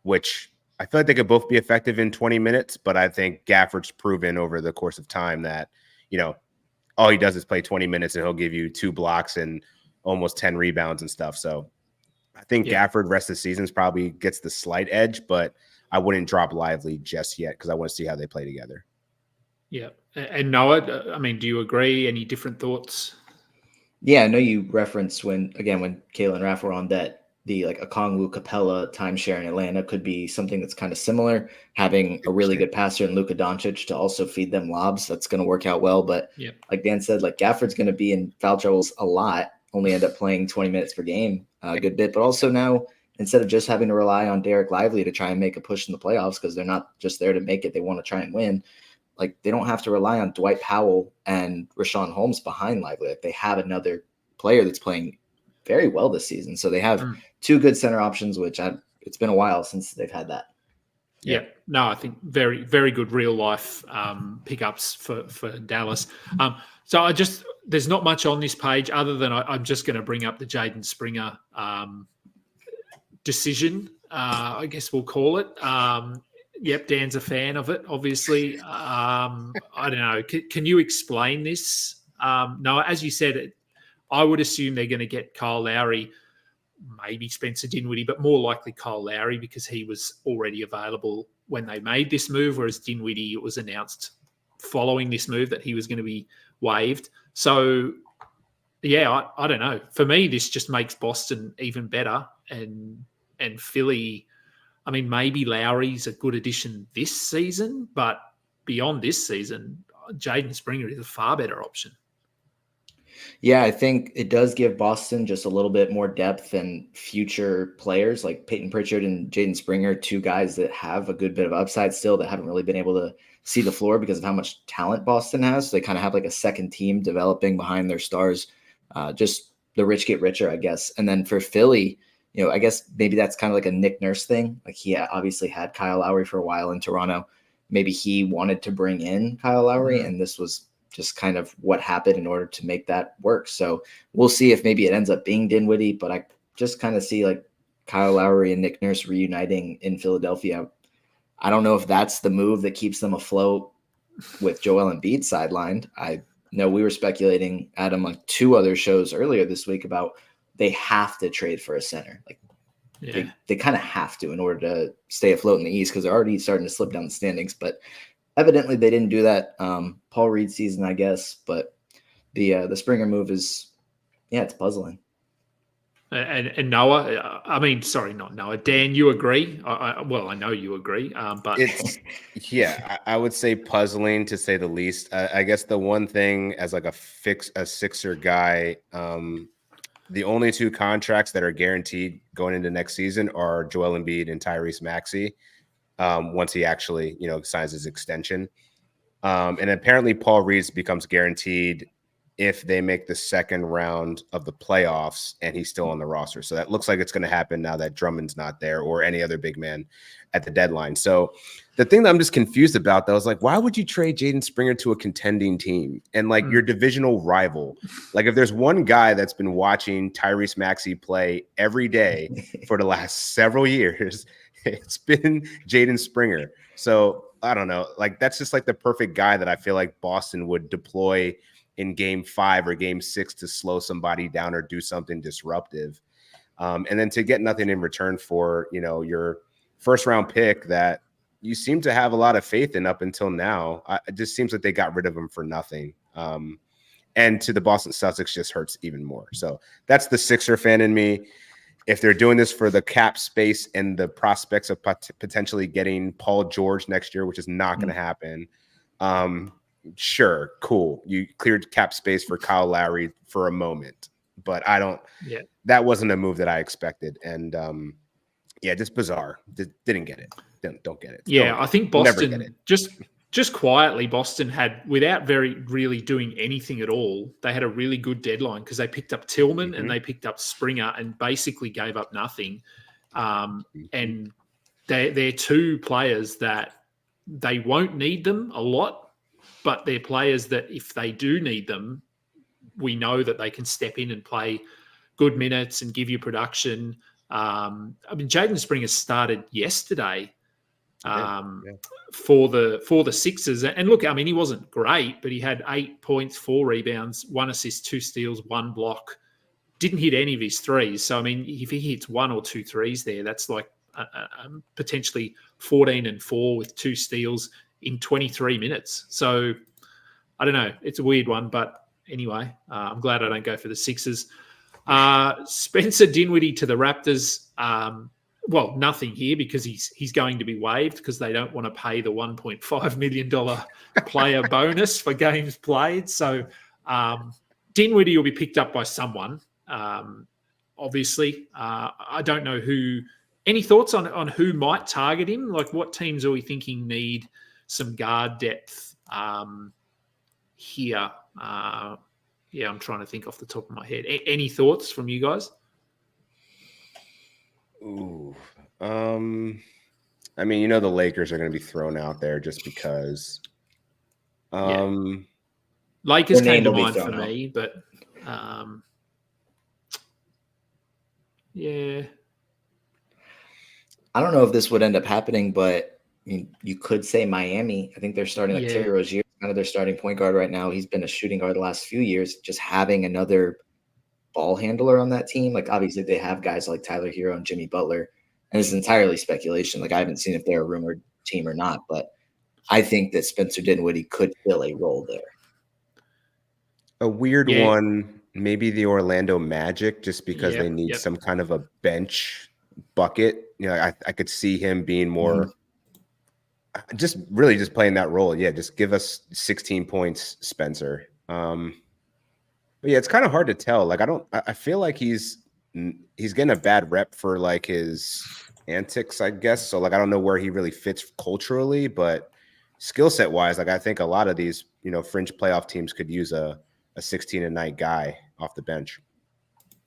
which I feel like they could both be effective in 20 minutes, but I think Gafford's proven over the course of time that, all he does is play 20 minutes and he'll give you 2 blocks and almost 10 rebounds and stuff. So I think Gafford rest of the season probably gets the slight edge, but I wouldn't drop Lively just yet because I want to see how they play together. Yeah. And Noah, I mean, do you agree? Any different thoughts? Yeah, I know you referenced when Kayla and Raph were on that the like a Kongwu Capella timeshare in Atlanta could be something that's kind of similar. Having a really good passer in Luka Doncic to also feed them lobs, that's going to work out well. But like Dan said, like Gafford's going to be in foul troubles a lot, only end up playing 20 minutes per game a good bit. But also now, instead of just having to rely on Derek Lively to try and make a push in the playoffs, because they're not just there to make it, they want to try and win. Like they don't have to rely on Dwight Powell and Rashawn Holmes behind Lively. Like they have another player that's playing very well this season. So they have two good center options, which it's been a while since they've had that. Yeah. No, I think very, very good real life pickups for Dallas. So there's not much on this page other than I'm just going to bring up the Jaden Springer decision, I guess we'll call it. Yep, Dan's a fan of it, obviously. I don't know. Can you explain this? No, as you said, I would assume they're going to get Kyle Lowry, maybe Spencer Dinwiddie, but more likely Kyle Lowry because he was already available when they made this move, whereas Dinwiddie, it was announced following this move that he was going to be waived. So, yeah, I don't know. For me, this just makes Boston even better. And Philly, I mean, maybe Lowry's a good addition this season, but beyond this season, Jaden Springer is a far better option. Yeah, I think it does give Boston just a little bit more depth and future players like Peyton Pritchard and Jaden Springer, two guys that have a good bit of upside still that haven't really been able to see the floor because of how much talent Boston has. So they kind of have like a second team developing behind their stars. Just the rich get richer, I guess. And then for Philly, you know, I guess maybe that's kind of like a Nick Nurse thing. Like he obviously had Kyle Lowry for a while in Toronto. Maybe he wanted to bring in Kyle Lowry, and this was just kind of what happened in order to make that work. So we'll see if maybe it ends up being Dinwiddie, but I just kind of see like Kyle Lowry and Nick Nurse reuniting in Philadelphia. I don't know if that's the move that keeps them afloat with Joel Embiid sidelined. I know we were speculating, Adam, like two other shows earlier this week about they have to trade for a center. Like they kind of have to in order to stay afloat in the East because they're already starting to slip down the standings, but evidently they didn't do that. Paul Reed season, I guess, but the Springer move is, it's puzzling. And Noah, I mean, sorry, not Noah. Dan, you agree? Well, I know you agree, but it's I would say puzzling to say the least. I guess the one thing as like a Sixer guy, the only two contracts that are guaranteed going into next season are Joel Embiid and Tyrese Maxey. Once he actually, signs his extension. And apparently Paul Reed becomes guaranteed if they make the second round of the playoffs and he's still on the roster. So that looks like it's going to happen now that Drummond's not there or any other big man at the deadline. So the thing that I'm just confused about, though, is like, why would you trade Jaden Springer to a contending team and like your divisional rival? Like if there's one guy that's been watching Tyrese Maxey play every day for the last several years, it's been Jaden Springer. So I don't know. Like that's just like the perfect guy that I feel like Boston would deploy in game 5 or game 6 to slow somebody down or do something disruptive. And then to get nothing in return for, your first round pick that you seem to have a lot of faith in up until now. It just seems like they got rid of him for nothing. And to the Boston Celtics just hurts even more. So that's the Sixer fan in me. If they're doing this for the cap space and the prospects of potentially getting Paul George next year, which is not going to happen, sure, cool. You cleared cap space for Kyle Lowry for a moment, but I don't. Yeah, that wasn't a move that I expected, and just bizarre. Didn't get it. Don't get it. Yeah, I think Boston just quietly, Boston had, without really doing anything at all, they had a really good deadline because they picked up Tillman and they picked up Springer and basically gave up nothing. And they're two players that they won't need them a lot, but they're players that if they do need them, we know that they can step in and play good minutes and give you production. I mean, Jaden Springer started yesterday. For the Sixers, and look, I mean, he wasn't great, but he had 8 points, 4 rebounds, 1 assist, 2 steals, 1 block. Didn't hit any of his threes. So I mean, if he hits 1 or 2 threes there, that's like potentially 14 and 4 with 2 steals in 23 minutes. So I don't know, it's a weird one, but anyway, I'm glad I don't go for the Sixers. Spencer Dinwiddie to the Raptors. Well, nothing here because he's going to be waived because they don't want to pay the $1.5 million player bonus for games played. So Dinwiddie will be picked up by someone, obviously. I don't know who. Any thoughts on who might target him? Like what teams are we thinking need some guard depth here? Yeah, I'm trying to think off the top of my head. Any thoughts from you guys? Ooh. I mean, the Lakers are going to be thrown out there just because. Lakers came to mind for me, but yeah. I don't know if this would end up happening, but I mean, you could say Miami. I think they're starting like Terry Rozier, kind of their starting point guard right now. He's been a shooting guard the last few years. Just having another ball handler on that team, like obviously they have guys like Tyler Hero and Jimmy Butler, and it's entirely speculation. Like I haven't seen if they're a rumored team or not, but I think that Spencer Dinwiddie could fill a role there. A weird one, maybe the Orlando Magic, just because they need some kind of a bench bucket. I could see him being more just playing that role. Yeah, just give us 16 points, Spencer. But yeah, it's kind of hard to tell. Like I feel like he's getting a bad rep for like his antics, I guess. So like I don't know where he really fits culturally, but skill set wise, like I think a lot of these, fringe playoff teams could use a 16-a-night guy off the bench.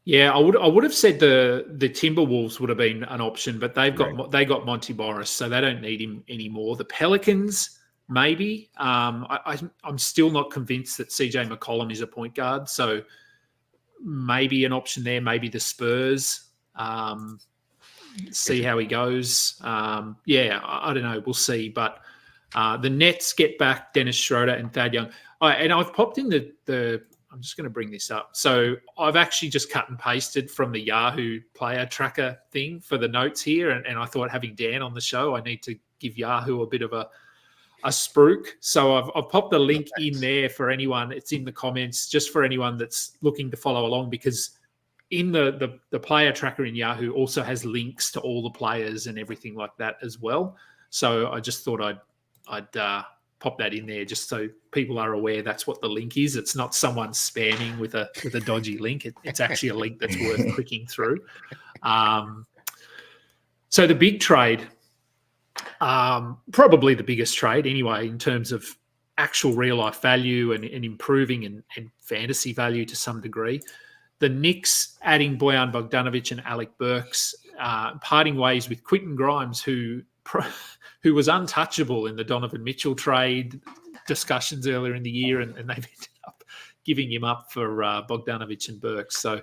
Yeah, I would have said the Timberwolves would have been an option, but they got Monty Morris, so they don't need him anymore. The Pelicans, maybe. I'm still not convinced that CJ McCollum is a point guard, so maybe an option there. Maybe the Spurs. See how he goes. I don't know. We'll see. But the Nets get back Dennis Schroeder and Thad Young. And I've popped in the I'm just going to bring this up. So I've actually just cut and pasted from the Yahoo player tracker thing for the notes here. And I thought having Dan on the show, I need to give Yahoo a bit of a spruik. So I've popped the link in there for anyone. It's in the comments just for anyone that's looking to follow along, because in the player tracker in Yahoo also has links to all the players and everything like that as well. So I just thought I'd pop that in there just so people are aware that's what the link is. It's not someone spamming with a dodgy link. It's actually a link that's worth clicking through. So the big trade, probably the biggest trade anyway in terms of actual real life value and improving and fantasy value to some degree. The Knicks adding Bojan Bogdanovic and Alec Burks, parting ways with Quentin Grimes, who was untouchable in the Donovan Mitchell trade discussions earlier in the year, and they've ended up giving him up for Bogdanovic and Burks. So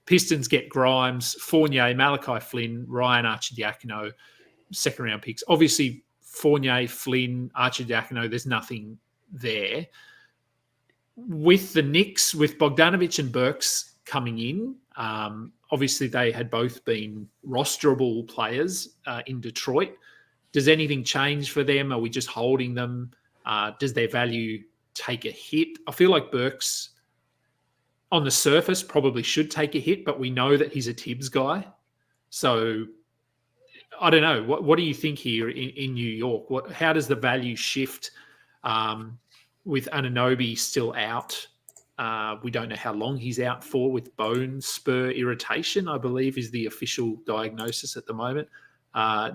Pistons get Grimes, Fournier, Malachi Flynn, Ryan Arcidiacono, second-round picks. Obviously, Fournier, Flynn, Arcidiacono, there's nothing there. With the Knicks, with Bogdanovic and Burks coming in, obviously they had both been rosterable players in Detroit. Does anything change for them? Are we just holding them? Does their value take a hit? I feel like Burks, on the surface, probably should take a hit, but we know that he's a Tibbs guy. So I don't know. What do you think here in New York? How does the value shift with Anunoby still out? We don't know how long he's out for with bone spur irritation, I believe is the official diagnosis at the moment.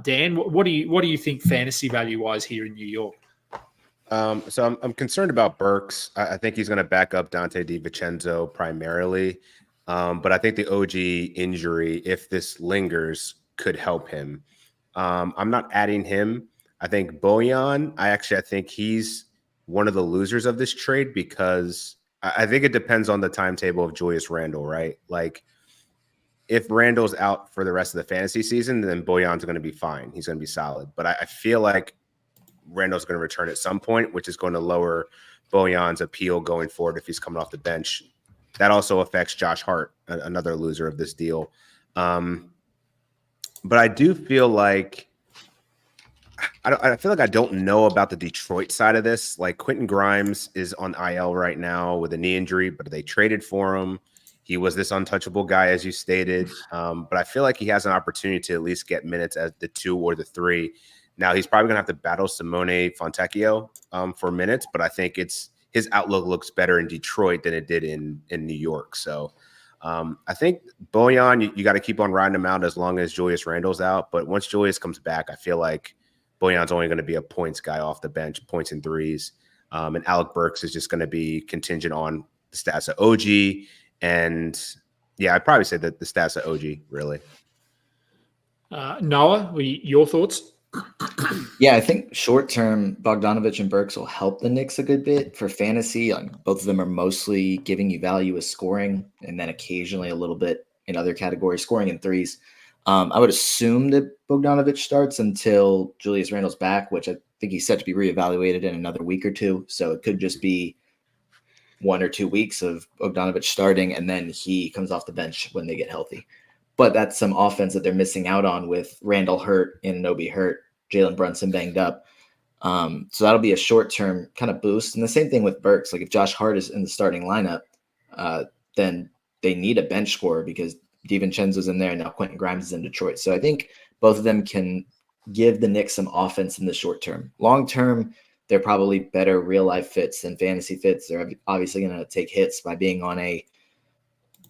Dan, what do you think fantasy value wise here in New York? So I'm concerned about Burks. I think he's going to back up Dante DiVincenzo primarily. But I think the OG injury, if this lingers, could help him. I'm not adding him. I think Bojan, I think he's one of the losers of this trade, because I think it depends on the timetable of Julius Randle, right? Like, if Randle's out for the rest of the fantasy season, then Bojan's going to be fine. He's going to be solid. But I feel like Randle's going to return at some point, which is going to lower Bojan's appeal going forward if he's coming off the bench. That also affects Josh Hart, another loser of this deal. But I do feel like I feel like I don't know about the Detroit side of this. Like, Quentin Grimes is on IL right now with a knee injury, but they traded for him. he was this untouchable guy, as you stated. But I feel like he has an opportunity to at least get minutes as the 2 or the 3. Now, he's probably going to have to battle Simone Fontecchio for minutes, but I think his outlook looks better in Detroit than it did in New York. So I think Bojan, you got to keep on riding him out as long as Julius Randle's out. But once Julius comes back, I feel like Bojan's only going to be a points guy off the bench, points and threes. And Alec Burks is just going to be contingent on the stats of OG. And yeah, I'd probably say that the stats of OG, really. Noah, your thoughts? Yeah, I think short term, Bogdanovic and Burks will help the Knicks a good bit for fantasy. Both of them are mostly giving you value as scoring, and then occasionally a little bit in other categories, scoring in threes. I would assume that Bogdanovic starts until Julius Randle's back, which I think he's set to be reevaluated in another week or two. So it could just be 1 or 2 weeks of Bogdanovic starting, and then he comes off the bench when they get healthy. But that's some offense that they're missing out on with Randle hurt, Anunoby hurt, Jalen Brunson banged up. So that'll be a short-term kind of boost. And the same thing with Burks. Like if Josh Hart is in the starting lineup, then they need a bench scorer because DiVincenzo's in there and now Quentin Grimes is in Detroit. So I think both of them can give the Knicks some offense in the short term. Long term, they're probably better real-life fits than fantasy fits. They're obviously going to take hits by being on a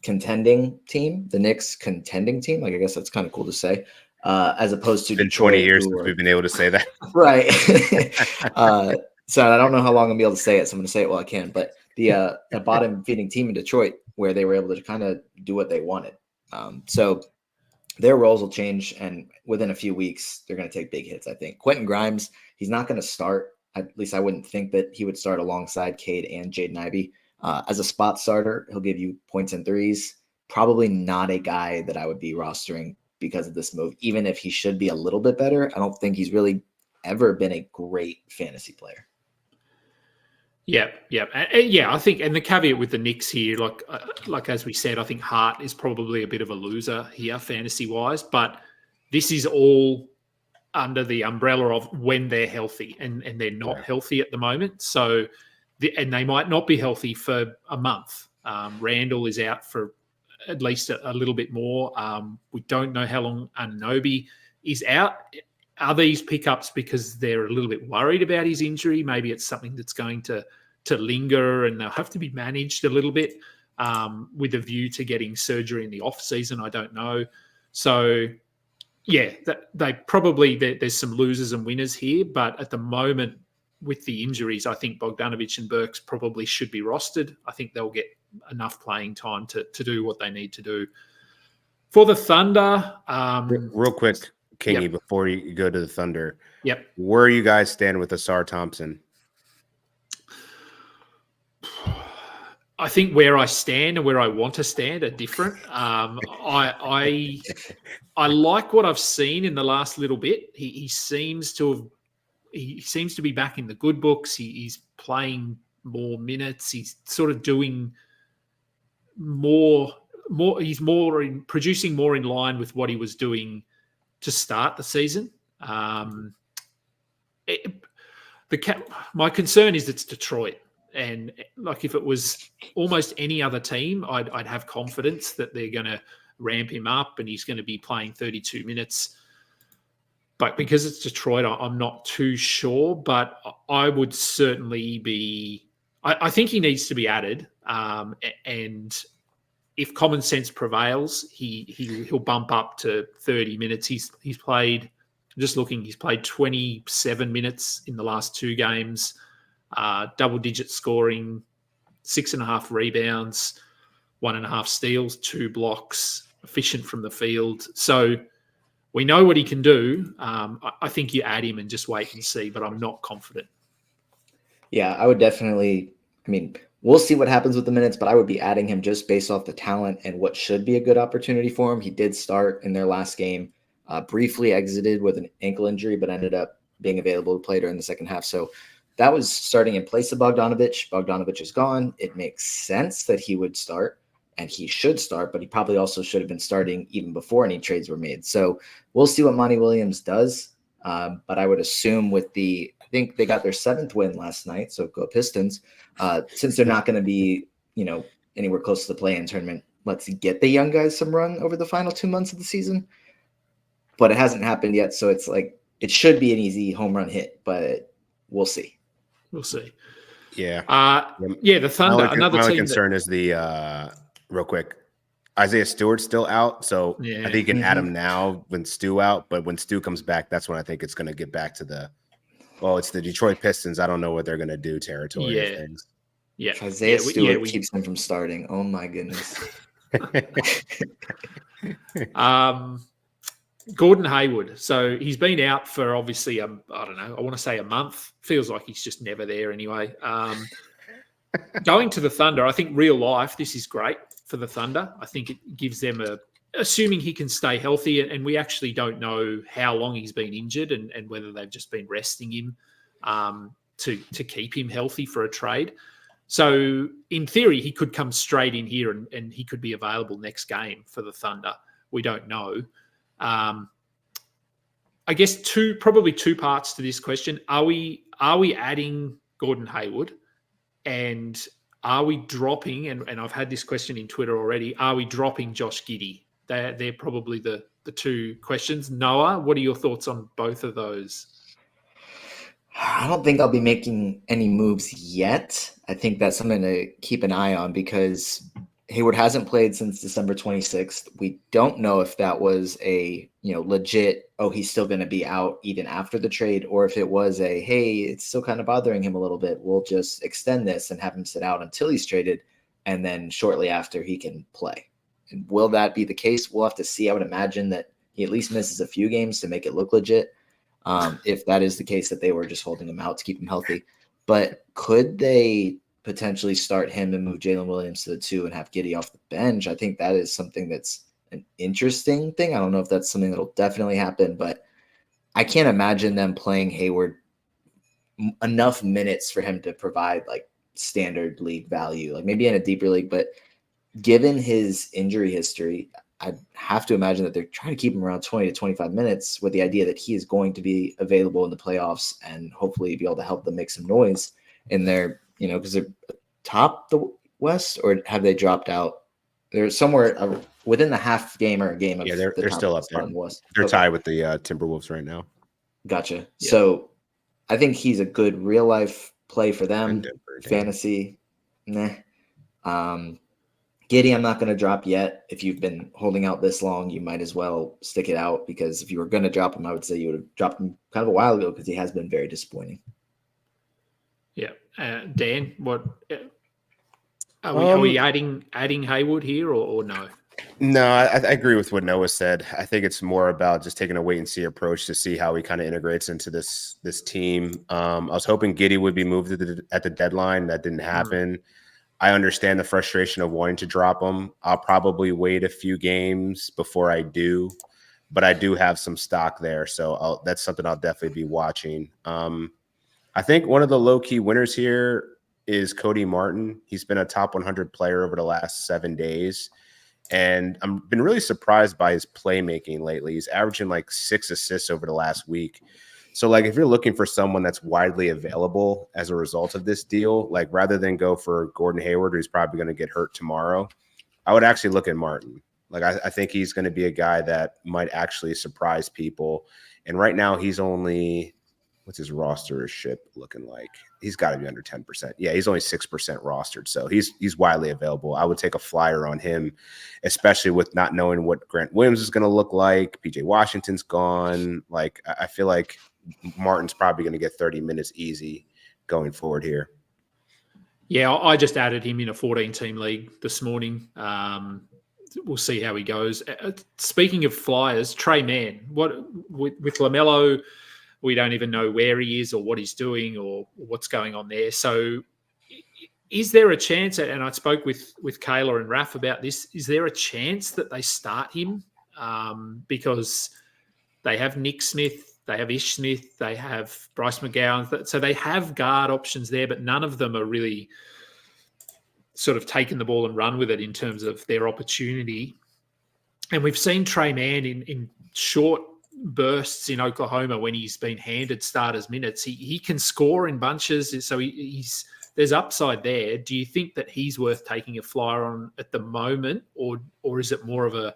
contending team, the Knicks contending team. Like I guess that's kind of cool to say, as opposed to it's been Detroit, 20 years since we've been able to say that. Right. So I don't know how long I'm gonna be able to say it. So I'm gonna say it while I can. But the bottom feeding team in Detroit, where they were able to kind of do what they wanted. So their roles will change, and within a few weeks, they're going to take big hits. I think Quentin Grimes, he's not going to start. At least I wouldn't think that he would start alongside Cade and Jaden Ivey. As a spot starter, he'll give you points and threes. Probably not a guy that I would be rostering because of this move, even if he should be a little bit better. I don't think he's really ever been a great fantasy player. Yeah. I think, and the caveat with the Knicks here, like as we said, I think Hart is probably a bit of a loser here, fantasy-wise, but this is all under the umbrella of when they're healthy, and they're not healthy at the moment. So, and they might not be healthy for a month. Randle is out for at least a little bit more. We don't know how long Anunoby is out. Are these pickups because they're a little bit worried about his injury? Maybe it's something that's going to linger and they'll have to be managed a little bit with a view to getting surgery in the off season. I don't know. So, yeah, there's some losers and winners here, but at the moment with the injuries, I think Bogdanovic and Burks probably should be rostered. I think they'll get enough playing time to do what they need to do. For the Thunder, real quick, Kingy, before you go to the Thunder, where are you guys stand with Asar Thompson? I think where I stand and where I want to stand are different. I like what I've seen in the last little bit. He seems to be back in the good books. He's playing more minutes. He's sort of doing more. He's producing more in line with what he was doing to start the season. My concern is it's Detroit. And like if it was almost any other team, I'd have confidence that they're going to ramp him up and he's going to be playing 32 minutes. But because it's Detroit, I'm not too sure. But I would certainly be – I think he needs to be added. And if common sense prevails, he'll bump up to 30 minutes. He's played – just looking, he's played 27 minutes in the last 2 games. Double-digit scoring, 6.5 rebounds, 1.5 steals, 2 blocks, efficient from the field. So we know what he can do. I think you add him and just wait and see, but I'm not confident. Yeah, I would definitely – I mean, we'll see what happens with the minutes, but I would be adding him just based off the talent and what should be a good opportunity for him. He did start in their last game, briefly exited with an ankle injury, but ended up being available to play during the second half. So that was starting in place of Bogdanovic. Bogdanovic is gone. It makes sense that he would start, and he should start, but he probably also should have been starting even before any trades were made. So we'll see what Monty Williams does. But I would assume I think they got their 7th win last night, so go Pistons. Since they're not going to be, anywhere close to the play-in tournament let's get the young guys some run over the final 2 months of the season. But it hasn't happened yet, so it's like it should be an easy home run hit, but we'll see. We'll see. Yeah. The Thunder. My only concern is the real quick. Isaiah Stewart's still out, so I think you can add him now when Stu out. But when Stu comes back, that's when I think it's going to get back to it's the Detroit Pistons. I don't know what they're going to do territory of things. Yeah, Isaiah Stewart keeps them from starting. Oh my goodness. Gordon Hayward. So he's been out for obviously, I don't know, I want to say a month. Feels like he's just never there anyway. Going to the Thunder, I think real life, this is great for the Thunder. I think it gives them assuming he can stay healthy, and we actually don't know how long he's been injured and whether they've just been resting him to keep him healthy for a trade. So in theory, he could come straight in here and he could be available next game for the Thunder. We don't know. I guess probably two parts to this question. Are we adding Gordon Hayward, and are we dropping? And I've had this question in Twitter already. Are we dropping Josh Giddey? They're probably the two questions. Noah, what are your thoughts on both of those? I don't think I'll be making any moves yet. I think that's something to keep an eye on because Hayward hasn't played since December 26th. We don't know if that was a, legit, he's still going to be out even after the trade, or if it was hey, it's still kind of bothering him a little bit. We'll just extend this and have him sit out until he's traded, and then shortly after he can play. And will that be the case? We'll have to see. I would imagine that he at least misses a few games to make it look legit. If that is the case, that they were just holding him out to keep him healthy. But could they potentially start him and move Jalen Williams to the 2 and have Giddey off the bench? I think that is something that's an interesting thing. I don't know if that's something that'll definitely happen, but I can't imagine them playing Hayward enough minutes for him to provide like standard league value, like maybe in a deeper league. But given his injury history, I have to imagine that they're trying to keep him around 20 to 25 minutes with the idea that he is going to be available in the playoffs and hopefully be able to help them make some noise in their, because they're top the West, or have they dropped out? They're somewhere within the half game or a game of they're still up there. West. They're tied with the Timberwolves right now. Gotcha. Yeah. So I think he's a good real life play for them. Fantasy, nah. Giddey, I'm not going to drop yet. If you've been holding out this long, you might as well stick it out, because if you were going to drop him, I would say you would have dropped him kind of a while ago, because he has been very disappointing. Yeah. Dan, what are we adding Hayward here or no? No, I agree with what Noah said. I think it's more about just taking a wait and see approach to see how he kind of integrates into this team. I was hoping Giddey would be moved at the deadline. That didn't happen. I understand the frustration of wanting to drop him. I'll probably wait a few games before I do, but I do have some stock there. So that's something I'll definitely be watching. I think one of the low-key winners here is Cody Martin. He's been a top 100 player over the last 7 days, and I've been really surprised by his playmaking lately. He's averaging like 6 assists over the last week. So, like, if you're looking for someone that's widely available as a result of this deal, like, rather than go for Gordon Hayward, who's probably going to get hurt tomorrow, I would actually look at Martin. Like, I think he's going to be a guy that might actually surprise people. And right now, he's only – what's his rostership looking like? He's got to be under 10%. Yeah, he's only 6% rostered. So he's widely available. I would take a flyer on him, especially with not knowing what Grant Williams is going to look like. PJ Washington's gone. Like, I feel like Martin's probably going to get 30 minutes easy going forward here. Yeah, I just added him in a 14-team league this morning. We'll see how he goes. Speaking of flyers, Trey Mann, with LaMelo, we don't even know where he is or what he's doing or what's going on there. So is there a chance, and I spoke with Kayla and Raph about this, is there a chance that they start him? Because they have Nick Smith, they have Ish Smith, they have Bryce McGowan. So they have guard options there, but none of them are really sort of taken the ball and run with it in terms of their opportunity. And we've seen Trey Mann in short bursts in Oklahoma when he's been handed starters minutes. He can score in bunches, so there's upside there. Do you think that he's worth taking a flyer on at the moment, or is it more of a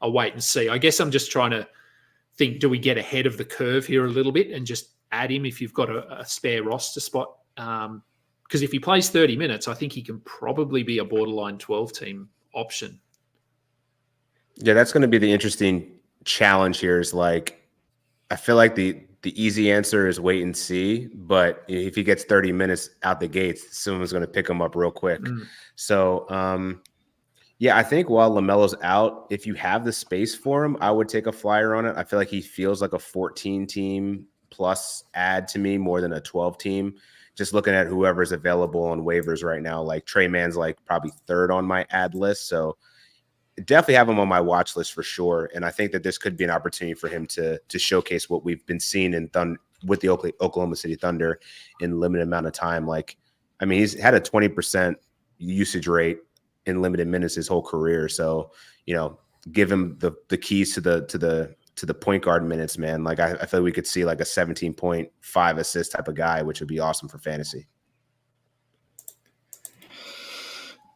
wait and see? I guess I'm just trying to think, do we get ahead of the curve here a little bit and just add him if you've got a spare roster spot? Because if he plays 30 minutes, I think he can probably be a borderline 12-team option. Yeah, that's going to be the interesting challenge here is like, I feel like the easy answer is wait and see, but if he gets 30 minutes out the gates, someone's going to pick him up real quick. So, yeah, I think while LaMelo's out, if you have the space for him, I would take a flyer on it. I feel like he feels like a 14-team plus add to me more than a 12-team. Just looking at whoever's available on waivers right now, like Trey Mann's like probably third on my ad list. So definitely have him on my watch list for sure. And I think that this could be an opportunity for him to showcase what we've been seeing with the Oklahoma City Thunder in limited amount of time. Like, I mean, he's had a 20% usage rate in limited minutes his whole career. So, you know, give him the keys to the point guard minutes, man. Like I feel we could see like a 17.5 assist type of guy, which would be awesome for fantasy.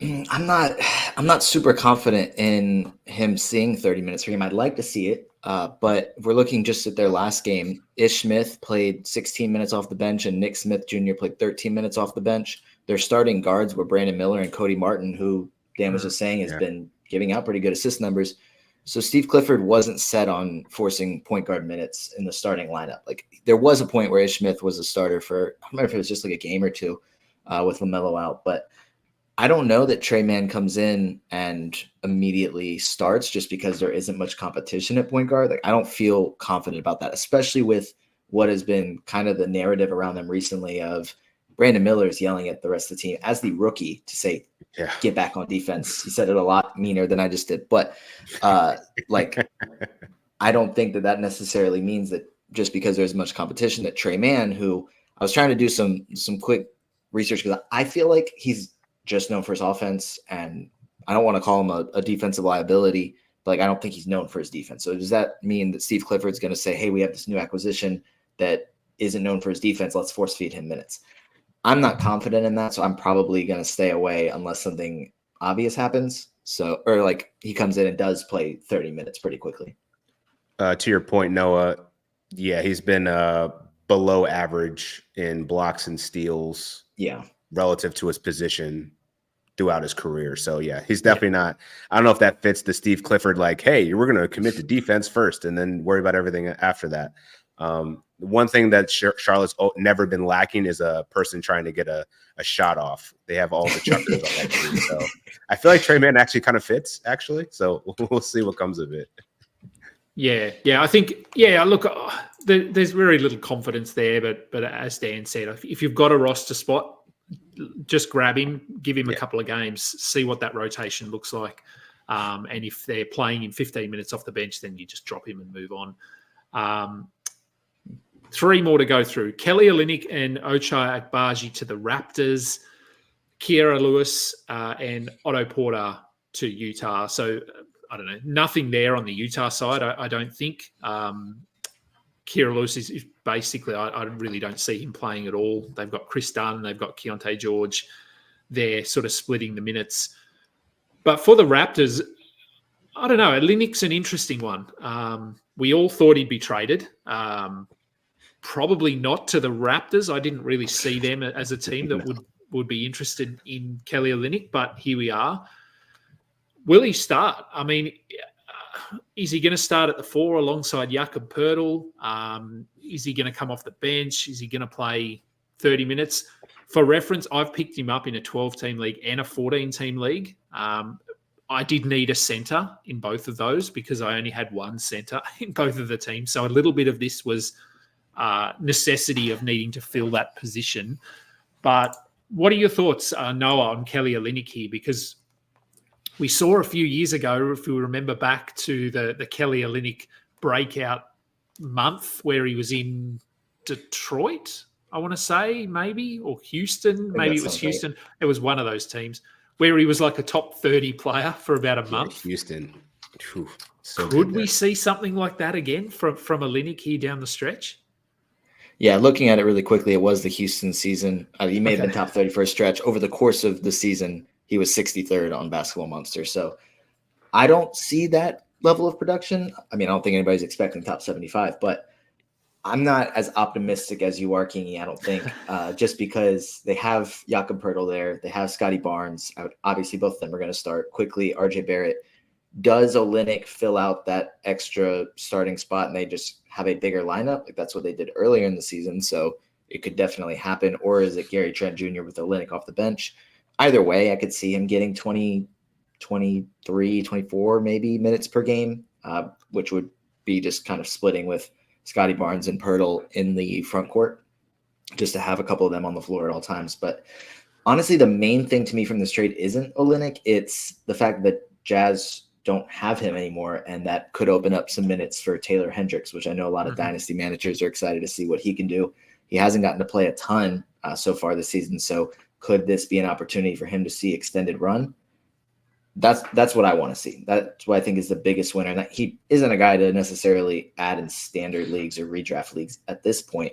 I'm not super confident in him seeing 30 minutes for him. I'd like to see it. But if we're looking just at their last game, Ish Smith played 16 minutes off the bench and Nick Smith Jr. played 13 minutes off the bench. Their starting guards were Brandon Miller and Cody Martin, who Dan was just saying has been giving out pretty good assist numbers. So Steve Clifford wasn't set on forcing point guard minutes in the starting lineup. Like there was a point where Ish Smith was a starter for, I don't remember if it was just like a game or two with LaMelo out, but I don't know that Trey Mann comes in and immediately starts just because there isn't much competition at point guard. Like I don't feel confident about that, especially with what has been kind of the narrative around them recently of Brandon Miller's yelling at the rest of the team as the rookie to say, get back on defense. He said it a lot meaner than I just did. But like, I don't think that necessarily means that just because there's much competition that Trey Mann, who I was trying to do some quick research because I feel like he's just known for his offense, and I don't want to call him a defensive liability, but like I don't think he's known for his defense. So does that mean that Steve Clifford's going to say, hey, we have this new acquisition that isn't known for his defense, let's force feed him minutes? I'm not confident in that, so I'm probably going to stay away unless something obvious happens. So, or like he comes in and does play 30 minutes pretty quickly. To your point, Noah, yeah, he's been below average in blocks and steals. Yeah. Relative to his position throughout his career. So yeah, he's definitely not, I don't know if that fits the Steve Clifford, like, hey, we're going to commit to defense first and then worry about everything after that. One thing that Charlotte's never been lacking is a person trying to get a shot off. They have all the chuckers on that team. So I feel like Trey Mann actually kind of fits actually. So we'll see what comes of it. Yeah. I think, look, there's very little confidence there, but as Dan said, if you've got a roster spot, just grab him, give him a couple of games, see what that rotation looks like. And if they're playing in 15 minutes off the bench, then you just drop him and move on. Three more to go through. Kelly Olynyk and Ochai Agbaji to the Raptors, Kira Lewis and Otto Porter to Utah. So, I don't know, nothing there on the Utah side, I don't think. Kira Lewis is basically, I really don't see him playing at all. They've got Chris Dunn, they've got Keontae George. They're sort of splitting the minutes. But for the Raptors, I don't know, Olynyk's an interesting one. We all thought he'd be traded. Probably not to the Raptors. I didn't really see them as a team that would be interested in Kelly Olynyk, but here we are. Will he start? I mean, is he going to start at the 4 alongside Jakob Poeltl? Is he going to come off the bench? Is he going to play 30 minutes? For reference, I've picked him up in a 12-team league and a 14-team league. I did need a center in both of those because I only had one center in both of the teams. So a little bit of this was necessity of needing to fill that position. But what are your thoughts, Noah, on Kelly Olynyk here? Because we saw a few years ago, if we remember back to the Kelly Olynyk breakout month where he was in Detroit, I want to say, maybe, or Houston. Maybe it was Houston. Right. It was one of those teams where he was like a top 30 player for about a month. Houston. Whew, so Could we see something like that again from Olynyk here down the stretch? Yeah, looking at it really quickly, it was the Houston season. He may have been top 30 for a stretch. Over the course of the season, he was 63rd on Basketball Monster. So I don't see that level of production. I mean, I don't think anybody's expecting top 75, but I'm not as optimistic as you are, Kingy, I don't think, just because they have Jakob Poeltl there. They have Scotty Barnes. Obviously, both of them are going to start quickly. RJ Barrett. Does Olynyk fill out that extra starting spot and they just have a bigger lineup? Like that's what they did earlier in the season. So it could definitely happen. Or is it Gary Trent Jr. with Olynyk off the bench? Either way, I could see him getting 20, 23, 24 maybe minutes per game, which would be just kind of splitting with Scotty Barnes and Poeltl in the front court, just to have a couple of them on the floor at all times. But honestly, the main thing to me from this trade isn't Olynyk. It's the fact that Jazz don't have him anymore, and that could open up some minutes for Taylor Hendricks, which I know a lot of dynasty managers are excited to see what he can do. He hasn't gotten to play a ton so far this season, so could this be an opportunity for him to see extended run? That's what I want to see. That's what I think is the biggest winner. And he isn't a guy to necessarily add in standard leagues or redraft leagues at this point,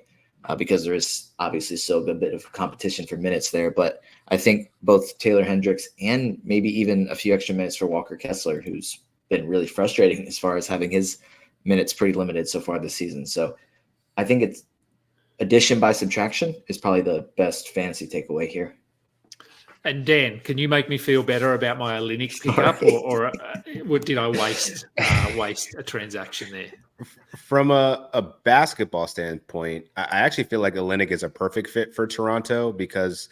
because there is obviously still a good bit of competition for minutes there. But I think both Taylor Hendricks and maybe even a few extra minutes for Walker Kessler, who's been really frustrating as far as having his minutes pretty limited so far this season. So I think it's addition by subtraction is probably the best fantasy takeaway here. And Dan, can you make me feel better about my Olynyk pickup, or did I waste a transaction there? From a basketball standpoint, I actually feel like Olynyk is a perfect fit for Toronto because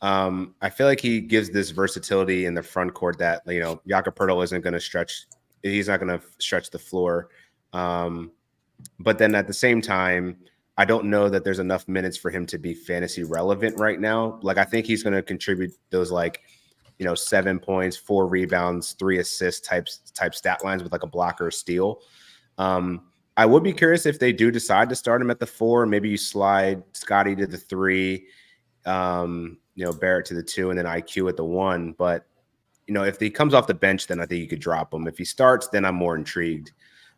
I feel like he gives this versatility in the front court that, you know, Jakob Poeltl isn't going to stretch. He's not going to stretch the floor. But then at the same time, I don't know that there's enough minutes for him to be fantasy relevant right now. Like, I think he's going to contribute those, like, you know, 7 points, 4 rebounds, 3 assists type stat lines with like a block or a steal. I would be curious if they do decide to start him at the 4. Maybe you slide Scotty to the 3, you know, Barrett to the 2, and then IQ at the 1. But, you know, if he comes off the bench, then I think you could drop him. If he starts, then I'm more intrigued.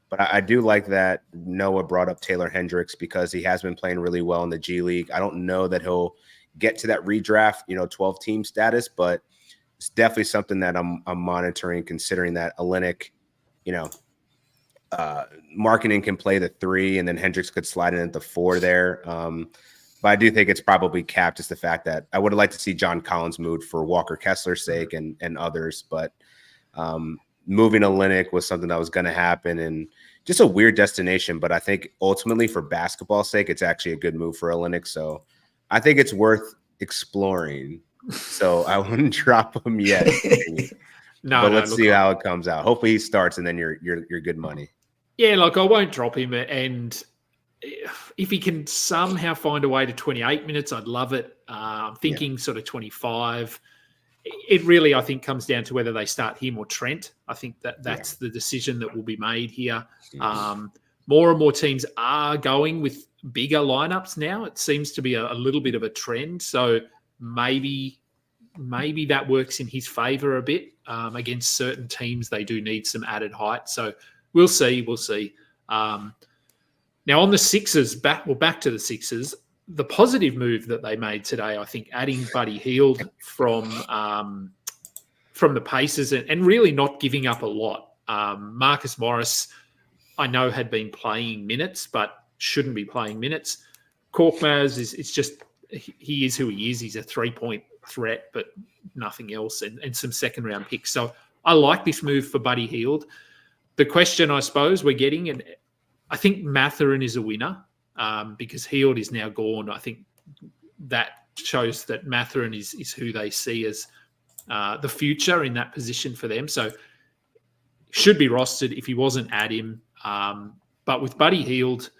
But I do like that Noah brought up Taylor Hendricks because he has been playing really well in the G League. I don't know that he'll get to that redraft, you know, 12-team status, but it's definitely something that I'm monitoring, considering that Olynyk, you know, Markkanen can play the 3, and then Hendricks could slide in at the 4 there. But I do think it's probably capped, just the fact that I would have liked to see John Collins moved for Walker Kessler's sake and others, but moving Olynyk was something that was going to happen, and just a weird destination. But I think ultimately for basketball's sake, it's actually a good move for Olynyk. So I think it's worth exploring. So I wouldn't drop him yet. But let's see how it comes out. Hopefully he starts, and then you're good money. Yeah, like I won't drop him, and if he can somehow find a way to 28 minutes, I'd love it. I'm thinking sort of 25. It really, I think, comes down to whether they start him or Trent. I think that's the decision that will be made here. More and more teams are going with bigger lineups now. It seems to be a little bit of a trend. So maybe that works in his favor a bit. Against certain teams, they do need some added height. So we'll see. Now on the Sixers, back to the Sixers. The positive move that they made today, I think, adding Buddy Hield from the Pacers and really not giving up a lot. Marcus Morris, I know, had been playing minutes, but shouldn't be playing minutes. Korkmaz it's just he is who he is. He's a 3-point threat, but nothing else, and some second-round picks. So I like this move for Buddy Hield. The question, I suppose, we're getting, and I think Mathurin is a winner. Because Hield is now gone. I think that shows that Mathurin is who they see as the future in that position for them. So should be rostered if he wasn't at him. But with Buddy Hield,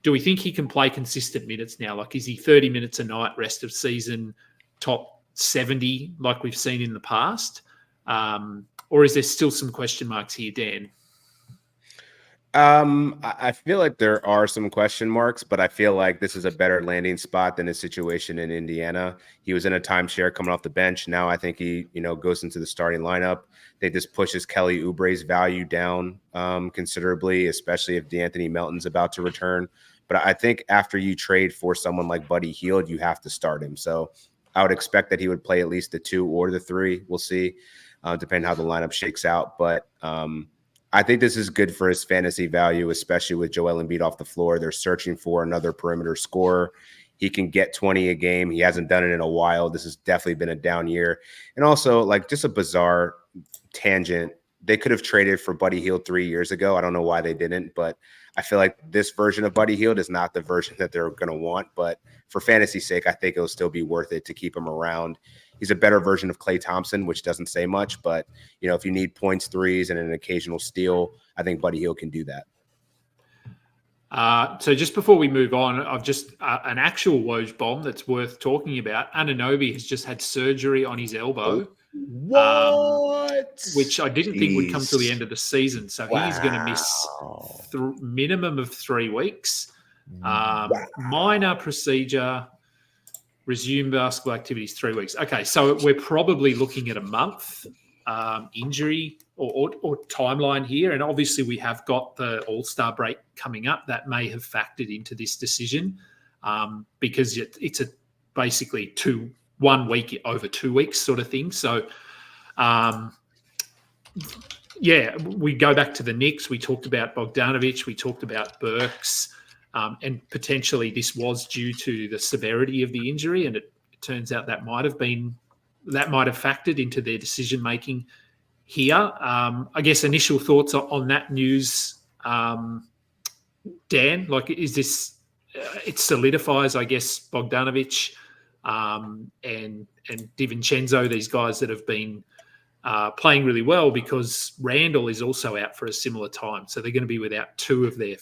do we think he can play consistent minutes now? Like, is he 30 minutes a night, rest of season, top 70 like we've seen in the past? Or is there still some question marks here, Dan? I feel like there are some question marks, but I feel like this is a better landing spot than his situation in Indiana. He was in a timeshare coming off the bench. Now I think he, goes into the starting lineup. They just pushes Kelly Oubre's value down considerably, especially if DeAnthony Melton's about to return. But I think after you trade for someone like Buddy Hield, you have to start him. So I would expect that he would play at least the 2 or the 3. We'll see, depending how the lineup shakes out. But I think this is good for his fantasy value, especially with Joel Embiid off the floor. They're searching for another perimeter scorer. He can get 20 a game. He hasn't done it in a while. This has definitely been a down year. And also, like, just a bizarre tangent. They could have traded for Buddy Hield 3 years ago. I don't know why they didn't, but I feel like this version of Buddy Hield is not the version that they're going to want. But for fantasy's sake, I think it'll still be worth it to keep him around. He's a better version of Klay Thompson, which doesn't say much. But, if you need points, threes, and an occasional steal, I think Buddy Hield can do that. So just before we move on, I've just an actual Woj bomb that's worth talking about. Anunoby has just had surgery on his elbow. What? Which I didn't think would come to the end of the season. So he's going to miss minimum of 3 weeks. Minor procedure, resume basketball activities 3 weeks. Okay, so we're probably looking at a month injury or timeline here. And obviously we have got the All-Star break coming up. That may have factored into this decision because it's basically 1 week over 2 weeks sort of thing. So, we go back to the Knicks. We talked about Bogdanović. We talked about Burks. And potentially this was due to the severity of the injury. And it turns out that might have factored into their decision-making here. I guess initial thoughts on that news, Dan, like, is this, it solidifies, I guess, Bogdanović, and DiVincenzo, these guys that have been playing really well, because Randall is also out for a similar time. So they're going to be without two of their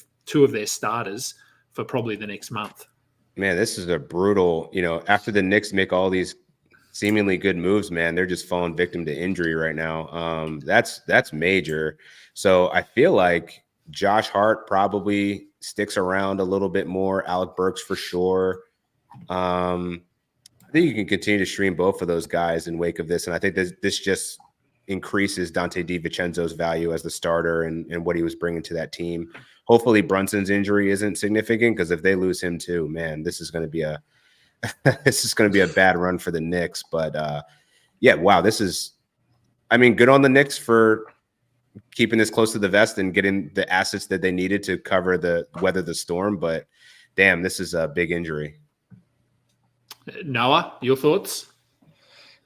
starters for probably the next month. Man, this is a brutal, after the Knicks make all these seemingly good moves, man, they're just falling victim to injury right now. That's major. So I feel like Josh Hart probably sticks around a little bit more. Alec Burks for sure. I think you can continue to stream both of those guys in wake of this. And I think this just increases Dante DiVincenzo's value as the starter and what he was bringing to that team. Hopefully Brunson's injury isn't significant, because if they lose him too, man, this is going to be a bad run for the Knicks. But wow, this is, good on the Knicks for keeping this close to the vest and getting the assets that they needed to weather the storm. But damn, this is a big injury. Noah, your thoughts?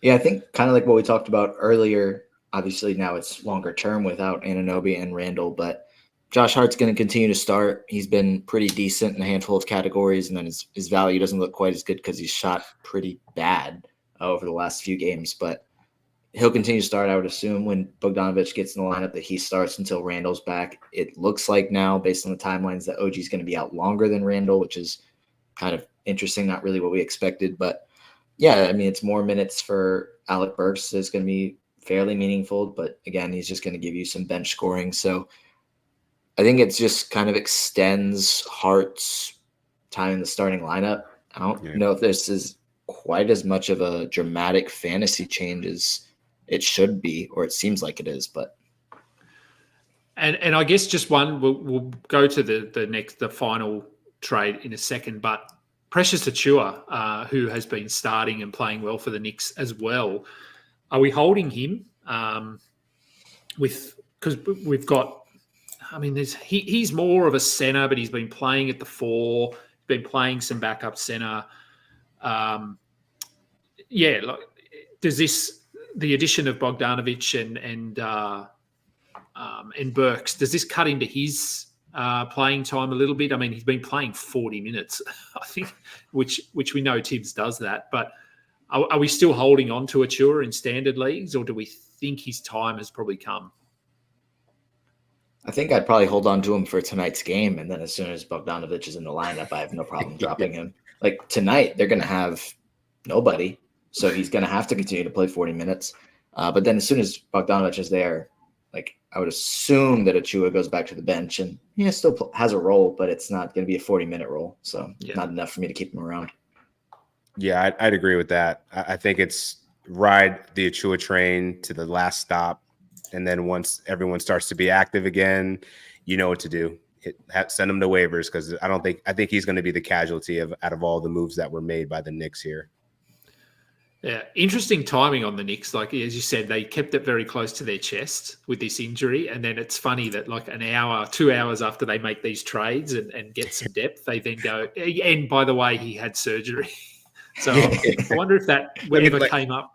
Yeah, I think kind of like what we talked about earlier. Obviously, now it's longer term without Anunoby and Randall, but Josh Hart's going to continue to start. He's been pretty decent in a handful of categories, and then his value doesn't look quite as good because he's shot pretty bad over the last few games. But he'll continue to start, I would assume, when Bogdanović gets in the lineup, that he starts until Randall's back. It looks like now, based on the timelines, that OG's going to be out longer than Randall, which is kind of interesting, not really what we expected. But yeah, it's more minutes for Alec Burks. It's going to be fairly meaningful, but again, he's just going to give you some bench scoring. So I think it just kind of extends Hart's time in the starting lineup. I don't know if this is quite as much of a dramatic fantasy change as it should be, or it seems like it is, but. And I guess just one, we'll go to the final trade in a second, but Precious Achiuwa, who has been starting and playing well for the Knicks as well, are we holding him? Because we've got, he's more of a center, but he's been playing at the 4, been playing some backup center. Does the addition of Bogdanović and Burks, does this cut into his playing time a little bit? He's been playing 40 minutes, I think, which we know Tibbs does that. But are we still holding on to Achiuwa in standard leagues, or do we think his time has probably come? I think I'd probably hold on to him for tonight's game, and then as soon as Bogdanović is in the lineup, I have no problem dropping him. Like tonight, they're going to have nobody, so he's going to have to continue to play 40 minutes. But then as soon as Bogdanović is there, like I would assume that Achua goes back to the bench and still has a role, but it's not going to be a 40-minute role. So not enough for me to keep him around. Yeah, I'd agree with that. I think it's ride the Achua train to the last stop. And then once everyone starts to be active again, you know what to do. Send him to waivers because I think he's going to be the casualty out of all the moves that were made by the Knicks here. Yeah, interesting timing on the Knicks. Like, as you said, they kept it very close to their chest with this injury. And then it's funny that like an hour, 2 hours after they make these trades and get some depth, they then go, and by the way, he had surgery. So I wonder if that ever came up.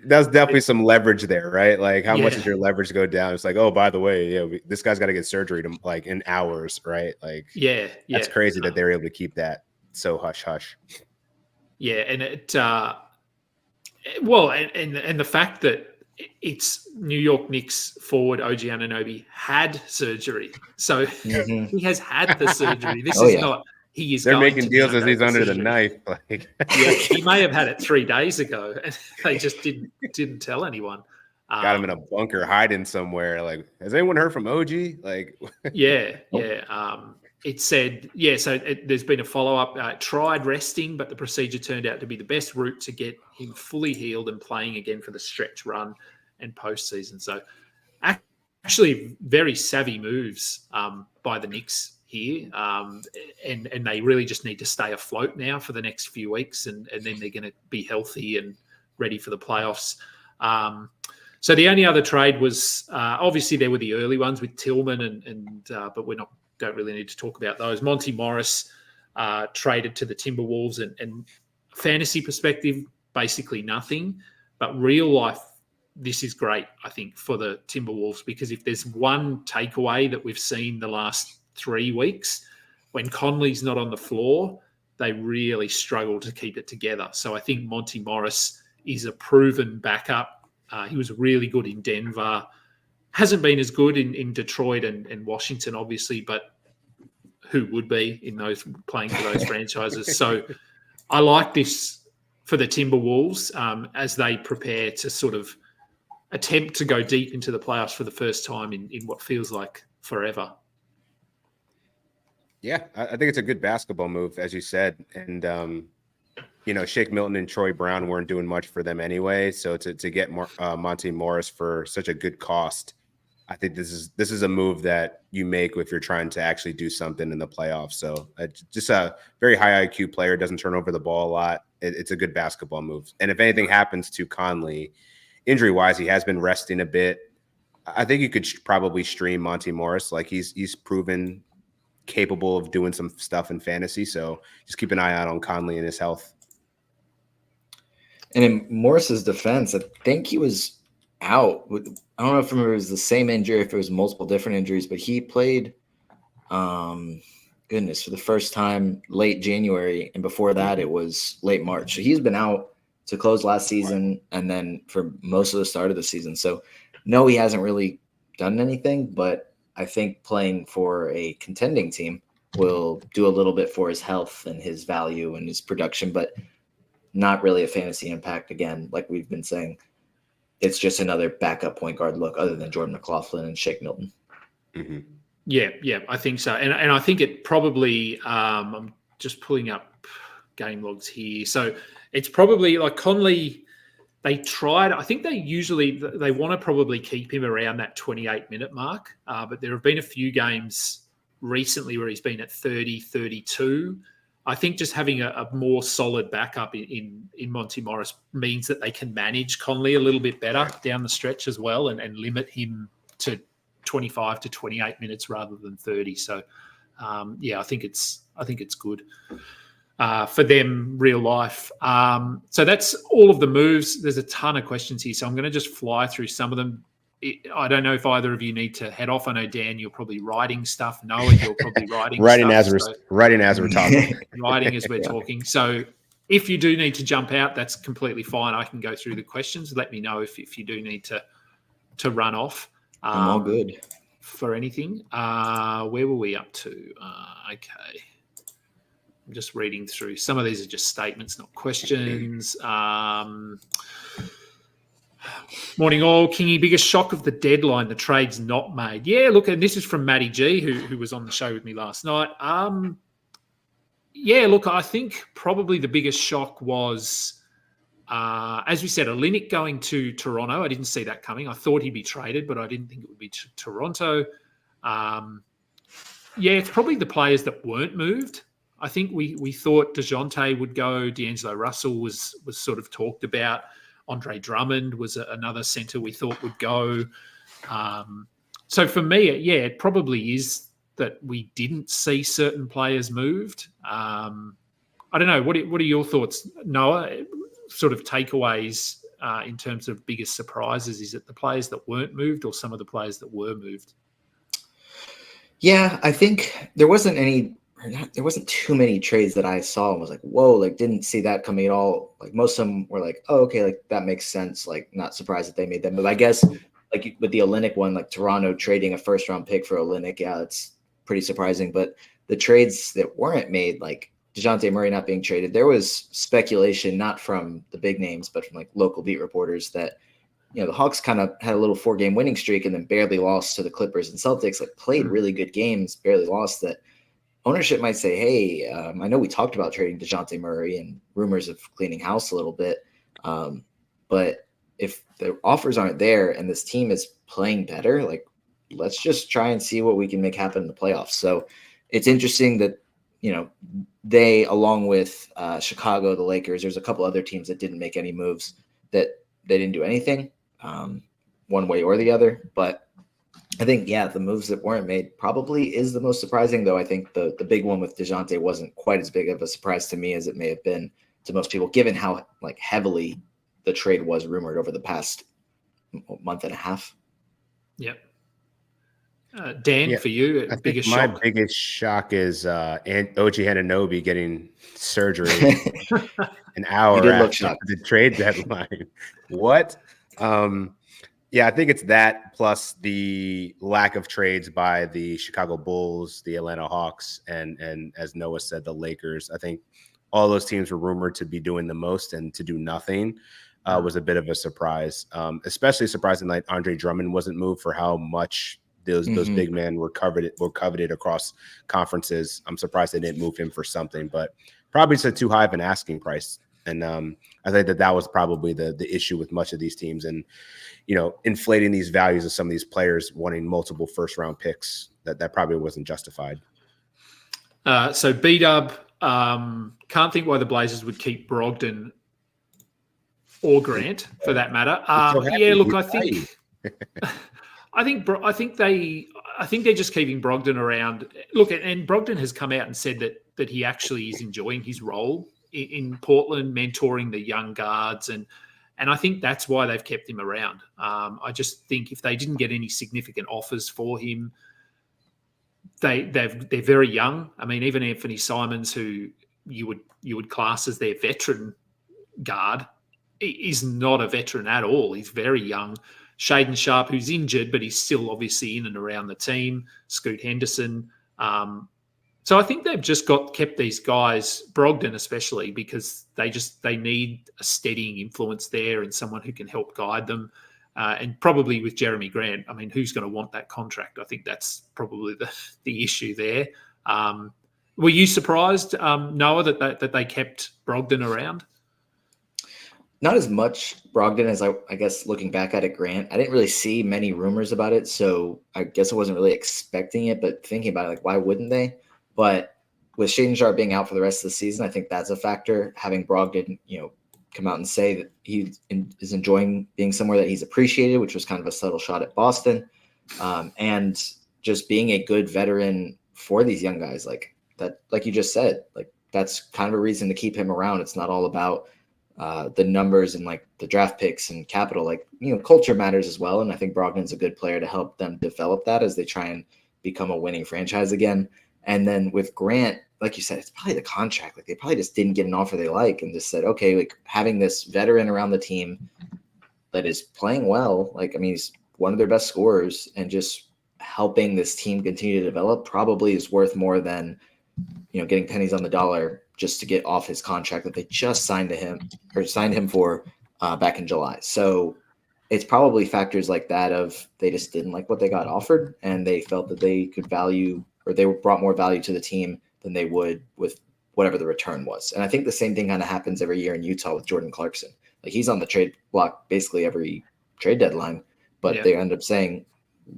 That's definitely some leverage there, right? Like, how much does your leverage go down? It's like, oh, by the way, this guy's got to get surgery in hours, right? Like, that's crazy that they're able to keep that so hush hush. Yeah, and it, and the fact that it's New York Knicks forward OG Anunoby had surgery, so he has had the surgery. This is not. They're making deals as he's under the knife. Like, he may have had it 3 days ago, and they just didn't tell anyone. Got him in a bunker hiding somewhere. Like, has anyone heard from OG? Like, it said, so there's been a follow-up. Tried resting, but the procedure turned out to be the best route to get him fully healed and playing again for the stretch run and postseason. So actually very savvy moves by the Knicks here, and they really just need to stay afloat now for the next few weeks, and then they're going to be healthy and ready for the playoffs. So the only other trade was obviously there were the early ones with Tillman but don't really need to talk about those. Monty Morris traded to the Timberwolves, and fantasy perspective, basically nothing, but real life, this is great, I think, for the Timberwolves, because if there's one takeaway that we've seen the last 3 weeks, when Conley's not on the floor, they really struggle to keep it together. So I think Monty Morris is a proven backup. He was really good in Denver. Hasn't been as good in Detroit and Washington, obviously, but who would be in those playing for those franchises? So I like this for the Timberwolves as they prepare to sort of attempt to go deep into the playoffs for the first time in what feels like forever. Yeah, I think it's a good basketball move, as you said. And, Shake Milton and Troy Brown weren't doing much for them anyway. So to get Monty Morris for such a good cost, I think this is a move that you make if you're trying to actually do something in the playoffs. So just a very high IQ player, doesn't turn over the ball a lot. It's a good basketball move. And if anything happens to Conley, injury-wise, he has been resting a bit. I think you could probably stream Monty Morris. Like, he's proven capable of doing some stuff in fantasy. So just keep an eye out on Conley and his health. And in Morris's defense, I think he was out. I don't know if it was the same injury, if it was multiple different injuries, but he played, for the first time late January. And before that, it was late March. So he's been out to close last season and then for most of the start of the season. So no, he hasn't really done anything, but I think playing for a contending team will do a little bit for his health and his value and his production, but not really a fantasy impact. Again, like we've been saying, it's just another backup point guard look other than Jordan McLaughlin and Shake Milton. Mm-hmm. Yeah, I think so. And I think it probably, I'm just pulling up game logs here. So it's probably like Conley, they tried, I think they want to probably keep him around that 28-minute mark, but there have been a few games recently where he's been at 30, 32. I think just having a more solid backup in Monty Morris means that they can manage Conley a little bit better down the stretch as well and limit him to 25 to 28 minutes rather than 30. So, I think it's good. For them, real life. So that's all of the moves. There's a ton of questions here, so I'm going to just fly through some of them. I don't know if either of you need to head off. I know, Dan, you're probably writing stuff. Noah, you're probably writing writing stuff, as we're talking. Writing as we're talking. So if you do need to jump out, that's completely fine. I can go through the questions. Let me know if you do need to run off. I'm all good. For anything. Where were we up to? Okay. I'm just reading through. Some of these are just statements, not questions. Morning all. Kingy, biggest shock of the deadline, the trade's not made. Yeah, look, and this is from Matty G, who was on the show with me last night. Yeah, look, I think probably the biggest shock was, as we said, Olynyk going to Toronto. I didn't see that coming. I thought he'd be traded, but I didn't think it would be Toronto. Yeah, it's probably the players that weren't moved. I think we thought DeJounte would go. D'Angelo Russell was sort of talked about. Andre Drummond was another centre we thought would go. So for me, yeah, it probably is that we didn't see certain players moved. I don't know. What are your thoughts, Noah? Sort of takeaways in terms of biggest surprises. Is it the players that weren't moved or some of the players that were moved? Yeah, I think there wasn't too many trades that I saw and was like, whoa, like didn't see that coming at all. Like most of them were like, oh, okay, like that makes sense. Like not surprised that they made that move. I guess like with the Olynyk one, like Toronto trading a first round pick for Olynyk, yeah, it's pretty surprising. But the trades that weren't made, like DeJounte Murray not being traded, there was speculation, not from the big names, but from like local beat reporters that, you know, the Hawks kind of had a little 4-game winning streak and then barely lost to the Clippers and Celtics, like played really good games, barely lost, that ownership might say, hey, I know we talked about trading DeJounte Murray and rumors of cleaning house a little bit. But if the offers aren't there and this team is playing better, like let's just try and see what we can make happen in the playoffs. So it's interesting that, you know, they, along with Chicago, the Lakers, there's a couple other teams that didn't make any moves, that they didn't do anything one way or the other. But I think, yeah, the moves that weren't made probably is the most surprising, though. I think the big one with DeJounte wasn't quite as big of a surprise to me as it may have been to most people, given how like heavily the trade was rumored over the past month and a half. Yep. Dan, for you, biggest shock? My biggest shock is OG Anunoby getting surgery an hour after the trade deadline. What? Yeah, I think it's that plus the lack of trades by the Chicago Bulls, the Atlanta Hawks, and as Noah said, the Lakers. I think all those teams were rumored to be doing the most, and to do nothing was a bit of a surprise. Especially surprising, like Andre Drummond wasn't moved for how much those big men were coveted across conferences. I'm surprised they didn't move him for something, but probably it's too high of an asking price. And I think that was probably the issue with much of these teams, and you know, inflating these values of some of these players wanting multiple first round picks, that probably wasn't justified. So B-Dub, can't think why the Blazers would keep Brogdon or Grant for that matter. Yeah, look, I think they're just keeping Brogdon around. Look, and Brogdon has come out and said that he actually is enjoying his role in Portland, mentoring the young guards, and I think that's why they've kept him around. I just think if they didn't get any significant offers for him, they're very young. I mean, even Anthony Simons, who you would class as their veteran guard, is not a veteran at all. He's very young. Shaden Sharp, who's injured, but he's still obviously in and around the team. Scoot Henderson. So I think they've just kept these guys, Brogdon especially, because they need a steadying influence there and someone who can help guide them. And probably with Jeremy Grant, I mean, who's going to want that contract? I think that's probably the issue there. Were you surprised, Noah, that they kept Brogdon around? Not as much Brogdon as I guess looking back at it, Grant. I didn't really see many rumors about it, so I guess I wasn't really expecting it. But thinking about it, like, why wouldn't they? But with Shaden Sharp being out for the rest of the season, I think that's a factor. Having Brogdon, you know, come out and say that he is enjoying being somewhere that he's appreciated, which was kind of a subtle shot at Boston, and just being a good veteran for these young guys, like that, like you just said, like that's kind of a reason to keep him around. It's not all about the numbers and like the draft picks and capital. Like, you know, culture matters as well, and I think Brogdon's a good player to help them develop that as they try and become a winning franchise again. And then with Grant, like you said, it's probably the contract. Like they probably just didn't get an offer they like and just said, okay, like having this veteran around the team that is playing well, like, I mean, he's one of their best scorers, and just helping this team continue to develop probably is worth more than, you know, getting pennies on the dollar just to get off his contract that they just signed him for back in July. So it's probably factors like that of they just didn't like what they got offered, and they felt that they could value, or they brought more value to the team than they would with whatever the return was. And I think the same thing kind of happens every year in Utah with Jordan Clarkson. Like, he's on the trade block basically every trade deadline, but they end up saying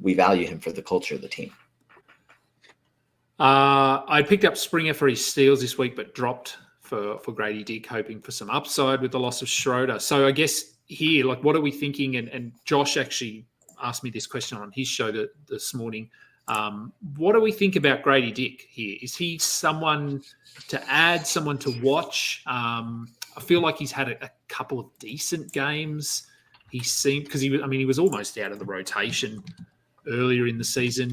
we value him for the culture of the team. I picked up Springer for his steals this week, but dropped for Grady Dick, hoping for some upside with the loss of Schroeder. So I guess here, like, what are we thinking? And Josh actually asked me this question on his show this morning. What do we think about Grady Dick here? Is he someone to add, someone to watch? I feel like he's had a couple of decent games. He seemed, because he was almost out of the rotation earlier in the season.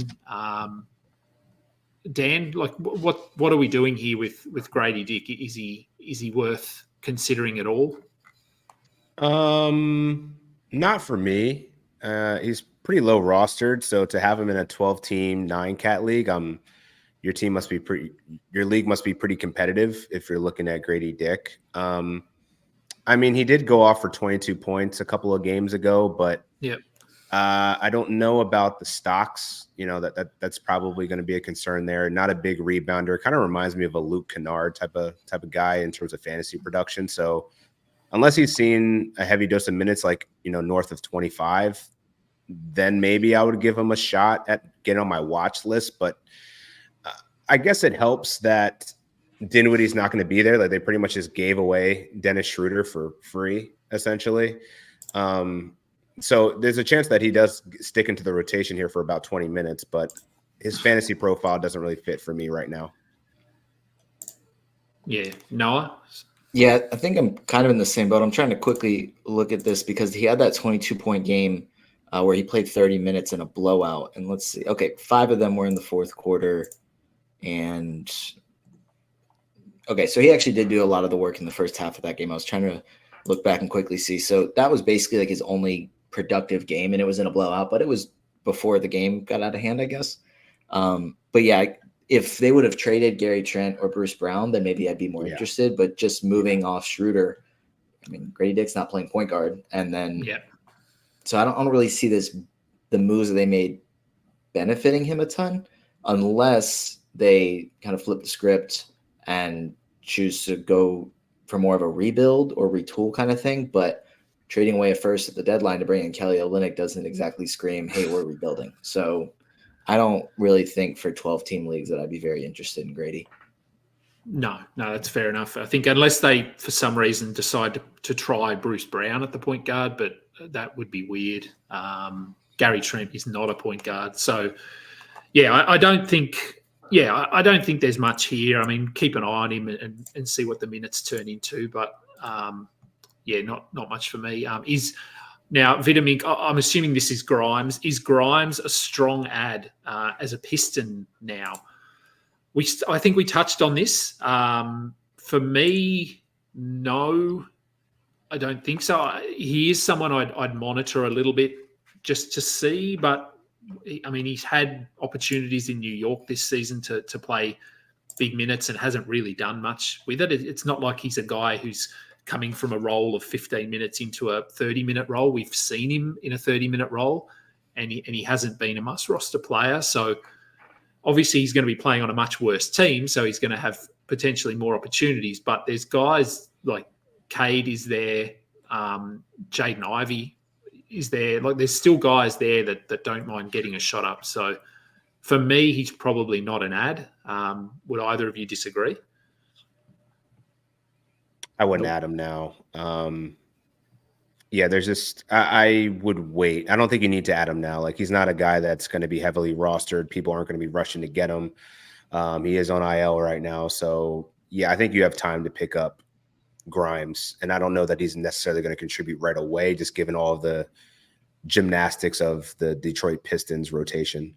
Dan, like, what are we doing here with Grady Dick? Is he worth considering at all? Not for me. He's pretty low rostered, so to have him in a 12-team 9-cat league, your league must be pretty competitive if you're looking at Grady Dick. He did go off for 22 points a couple of games ago, but I don't know about the stocks. That's probably going to be a concern there. Not a big rebounder. Kind of reminds me of a Luke Kennard type of guy in terms of fantasy production. So unless he's seen a heavy dose of minutes, like, north of 25, then maybe I would give him a shot at getting on my watch list. But I guess it helps that Dinwiddie's not going to be there. Like, they pretty much just gave away Dennis Schroeder for free, essentially. So there's a chance that he does stick into the rotation here for about 20 minutes, but his fantasy profile doesn't really fit for me right now. Yeah. Noah? Yeah, I think I'm kind of in the same boat. I'm trying to quickly look at this because he had that 22-point game where he played 30 minutes in a blowout. And let's see. Okay, 5 of them were in the fourth quarter. And okay, so he actually did do a lot of the work in the first half of that game. I was trying to look back and quickly see. So that was basically like his only productive game, and it was in a blowout, but it was before the game got out of hand, I guess. But yeah, if they would have traded Gary Trent or Bruce Brown, then maybe I'd be more interested. But just moving off Schroeder, Grady Dick's not playing point guard, and then so I don't really see the moves that they made benefiting him a ton, unless they kind of flip the script and choose to go for more of a rebuild or retool kind of thing. But trading away a first at the deadline to bring in Kelly Olynyk doesn't exactly scream, hey, we're rebuilding. So I don't really think for 12-team leagues that I'd be very interested in Grady. No, that's fair enough. I think unless they, for some reason, decide to try Bruce Brown at the point guard, but that would be weird. Gary Trent is not a point guard. So, I don't think there's much here. Keep an eye on him and see what the minutes turn into. But, not much for me. Now, Vitamink, I'm assuming this is Grimes. Is Grimes a strong ad as a Piston now? I think we touched on this. For me, no, I don't think so. He is someone I'd monitor a little bit just to see, but he's had opportunities in New York this season to play big minutes and hasn't really done much with it. It's not like he's a guy who's coming from a role of 15 minutes into a 30-minute role. We've seen him in a 30-minute role, and he hasn't been a must-roster player. So obviously he's going to be playing on a much worse team, so he's going to have potentially more opportunities. But there's guys like Cade is there, Jaden Ivey is there. Like, there's still guys there that don't mind getting a shot up. So for me, he's probably not an ad. Would either of you disagree? I wouldn't add him now. There's just I would wait. I don't think you need to add him now. Like, he's not a guy that's going to be heavily rostered. People aren't going to be rushing to get him. He is on IL right now. So, I think you have time to pick up Grimes. And I don't know that he's necessarily going to contribute right away, just given all of the gymnastics of the Detroit Pistons rotation.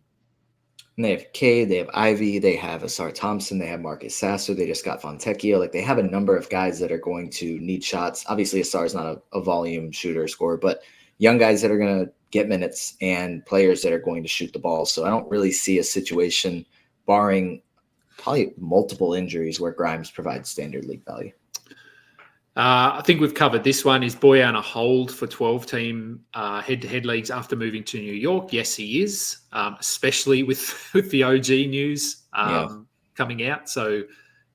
And they have Cade, they have Ivy, they have Asar Thompson, they have Marcus Sasser, they just got Fontecchio. Like, they have a number of guys that are going to need shots. Obviously, Asar is not a volume shooter scorer, but young guys that are going to get minutes and players that are going to shoot the ball. So I don't really see a situation, barring probably multiple injuries, where Grimes provides standard league value. I think we've covered this one. Is Boyan a hold for 12-team head-to-head leagues after moving to New York? Yes, he is, especially with the OG news coming out. So,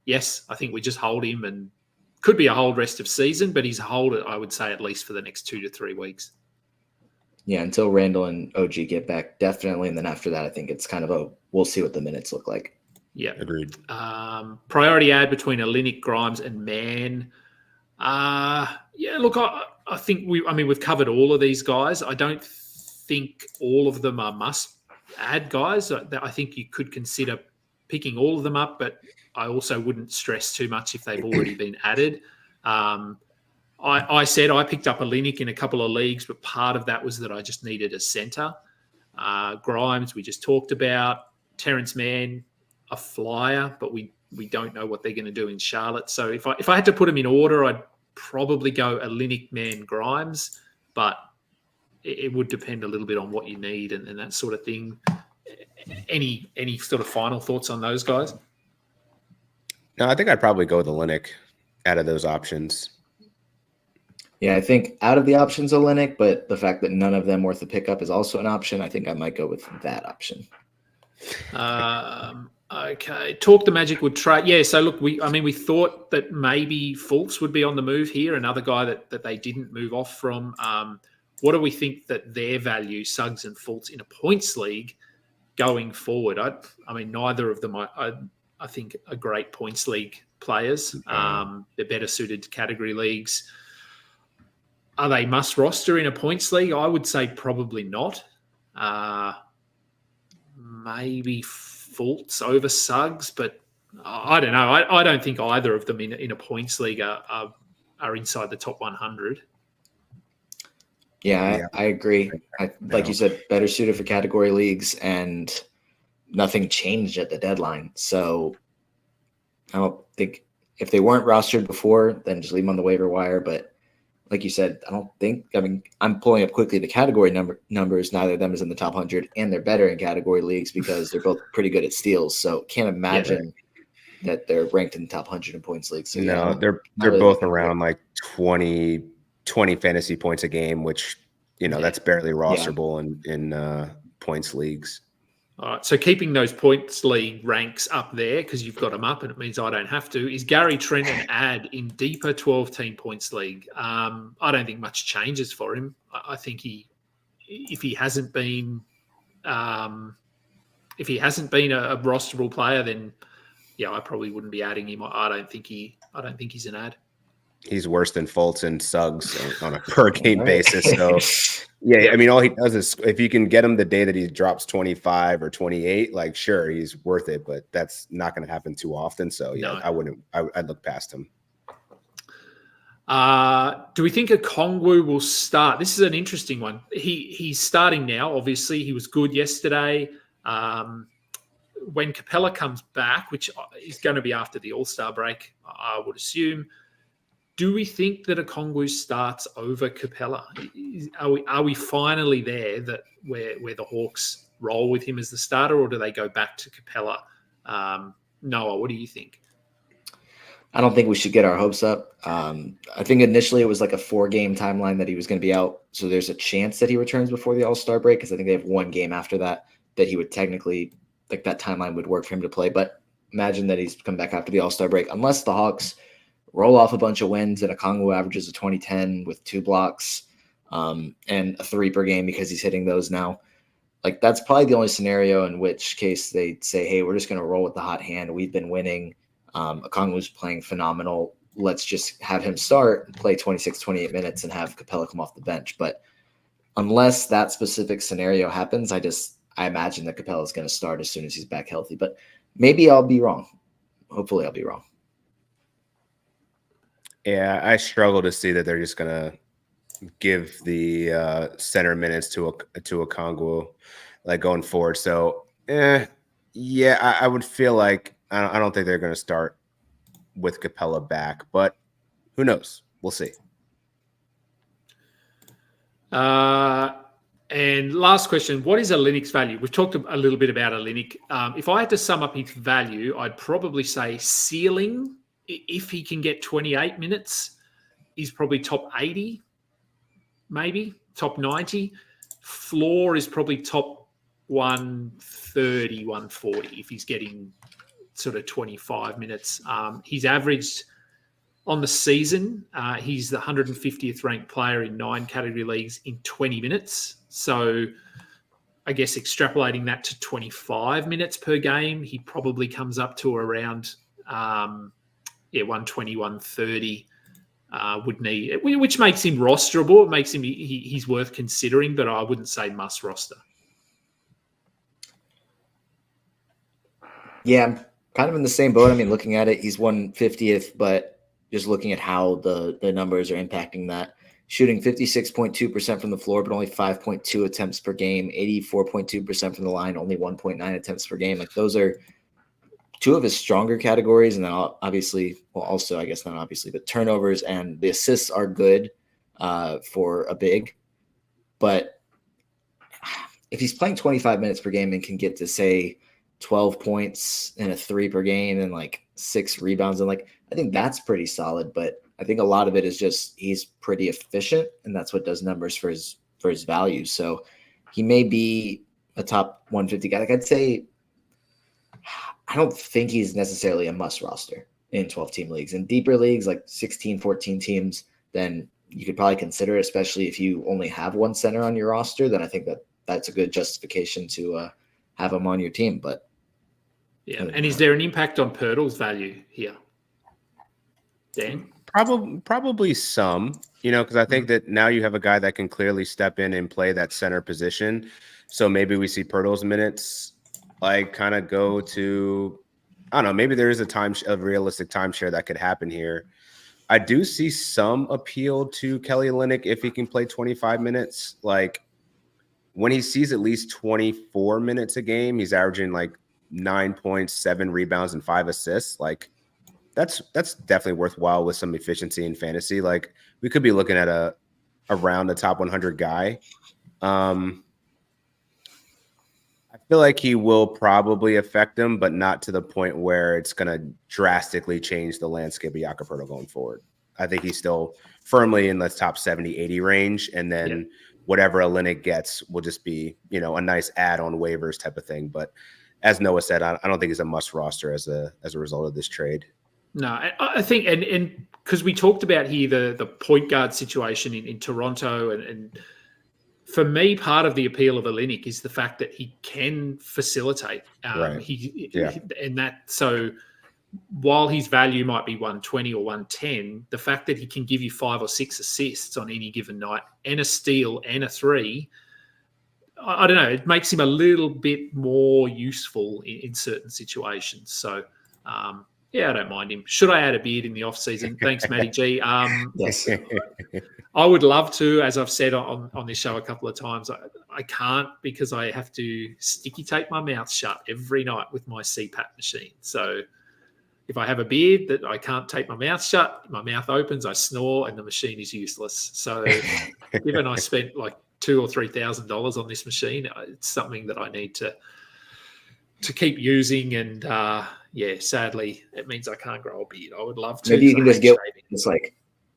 yes, I think we just hold him, and could be a hold rest of season, but he's a hold, I would say, at least for the next 2 to 3 weeks. Yeah, until Randall and OG get back, definitely. And then after that, I think it's kind of we'll see what the minutes look like. Yeah. Agreed. Priority ad between Olynyk, Grimes, and Mann. Look, I think we've covered all of these guys. I don't think all of them are must-add guys. I think you could consider picking all of them up, but I also wouldn't stress too much if they've already been added. I said I picked up Olynyk in a couple of leagues, but part of that was that I just needed a centre. Grimes, we just talked about. Terrence Mann, a flyer, but we don't know what they're going to do in Charlotte. So if I had to put them in order, I'd probably go Olynyk, Mann, Grimes, but it would depend a little bit on what you need and that sort of thing. Any sort of final thoughts on those guys? No, I think I'd probably go with Olynyk out of those options. Yeah, I think out of the options, Olynyk, but the fact that none of them worth a pickup is also an option. I think I might go with that option. Okay. Talk the Magic would trade. Yeah, so look, we thought that maybe Fultz would be on the move here, another guy that they didn't move off from. What do we think that their value, Suggs and Fultz, in a points league going forward? Neither of them I think are great points league players. They're better suited to category leagues. Are they must roster in a points league? I would say probably not. Maybe Fultz over Suggs, but I don't know. I don't think either of them in a points league are inside the top 100. Yeah, I agree. Like you said, better suited for category leagues, and nothing changed at the deadline. So I don't think if they weren't rostered before, then just leave them on the waiver wire. But like you said, I'm pulling up quickly the category numbers. Neither of them is in the top 100, and they're better in category leagues because they're both pretty good at steals. So can't imagine that they're ranked in the top 100 in points leagues. So they're really both around like 20 fantasy points a game, which, that's barely rosterable in points leagues. All right, so keeping those points league ranks up there because you've got them up and it means I don't have to. Is Gary Trent an ad in deeper 12-team points league? I don't think much changes for him. I think if he hasn't been a rosterable player, then I probably wouldn't be adding him. I don't think he's an ad. He's worse than Fultz and Suggs on a per game basis. So all he does is if you can get him the day that he drops 25 or 28, like sure, he's worth it, but that's not going to happen too often. So I'd look past him. Do we think Okongwu will start? This is an interesting one. He's starting now. Obviously, he was good yesterday. When Capella comes back, which is going to be after the All-Star break, I would assume. Do we think that Okongwu starts over Capella? Are we finally there where the Hawks roll with him as the starter, or do they go back to Capella? Noah, what do you think? I don't think we should get our hopes up. I think initially it was like a 4-game timeline that he was going to be out. So there's a chance that he returns before the All-Star break because I think they have 1 game after that he would technically, like that timeline would work for him to play. But imagine that he's come back after the All-Star break. Unless the Hawks roll off a bunch of wins and Okongwu averages a 20-10 with 2 blocks and a 3 per game because he's hitting those now. Like that's probably the only scenario in which case they'd say, hey, we're just going to roll with the hot hand. We've been winning. Okongwu's playing phenomenal. Let's just have him start, play 26, 28 minutes and have Capella come off the bench. But unless that specific scenario happens, I imagine that Capella is going to start as soon as he's back healthy. But maybe I'll be wrong. Hopefully I'll be wrong. Yeah, I struggle to see that they're just gonna give the center minutes to Okongwu like going forward. So, I would feel like I don't think they're gonna start with Capella back, but who knows? We'll see. And last question: what is Olynyk's value? We've talked a little bit about Olynyk. If I had to sum up his value, I'd probably say ceiling. If he can get 28 minutes, is probably top 80, maybe top 90. Floor is probably top 130, 140 if he's getting sort of 25 minutes. He's averaged on the season, he's the 150th ranked player in 9 category leagues in 20 minutes. So I guess extrapolating that to 25 minutes per game, he probably comes up to around 120, 130 would need, which makes him rosterable. It makes him he's worth considering, but I wouldn't say must roster. Yeah, I'm kind of in the same boat. I mean, looking at it, he's 150th, but just looking at how the numbers are impacting that, shooting 56.2% from the floor, but only 5.2 attempts per game, 84.2% from the line, only 1.9 attempts per game. Like those are two of his stronger categories. And then obviously, well, also, I guess not obviously, but turnovers and the assists are good for a big. But if he's playing 25 minutes per game and can get to, say, 12 points and a 3 per game and like 6 rebounds, and like, I think that's pretty solid. But I think a lot of it is just he's pretty efficient, and that's what does numbers for his value. So he may be a top 150 guy. Like I'd say, I don't think he's necessarily a must roster in 12-team leagues. In deeper leagues, like 16, 14 teams, then you could probably consider it, especially if you only have one center on your roster. Then I think that's a good justification to have him on your team. But yeah, and is there an impact on Pirtle's value here, Dan? Probably some, because I think that now you have a guy that can clearly step in and play that center position. So maybe we see Pirtle's minutes like kind of go to, I don't know, maybe there is a realistic timeshare that could happen here. I do see some appeal to Kelly Olynyk if he can play 25 minutes. Like when he sees at least 24 minutes a game, he's averaging like 9.7 rebounds and 5 assists. Like that's definitely worthwhile with some efficiency in fantasy. Like we could be looking at around the top 100 guy. I feel like he will probably affect him, but not to the point where it's going to drastically change the landscape of Jakob Poeltl going forward. I think he's still firmly in the top 70, 80 range. And then whatever Olynyk gets will just be, a nice add on waivers type of thing. But as Noah said, I don't think he's a must roster as a result of this trade. No, I think, and because we talked about here the point guard situation in Toronto, and for me, part of the appeal of Olynyk is the fact that he can facilitate. Right. And that, so while his value might be 120 or 110, the fact that he can give you 5 or 6 assists on any given night and a steal and a 3, I don't know, it makes him a little bit more useful in certain situations. So, I don't mind him. Should I add a beard in the off season? Thanks, Matty G. yes, I would love to, as I've said on this show a couple of times. I can't because I have to sticky tape my mouth shut every night with my CPAP machine. So if I have a beard that I can't tape my mouth shut, my mouth opens, I snore, and the machine is useless. So given I spent like $2,000 or $3,000 on this machine, it's something that I need to keep using, and sadly, it means I can't grow a beard. I would love to. Maybe you can just get it's like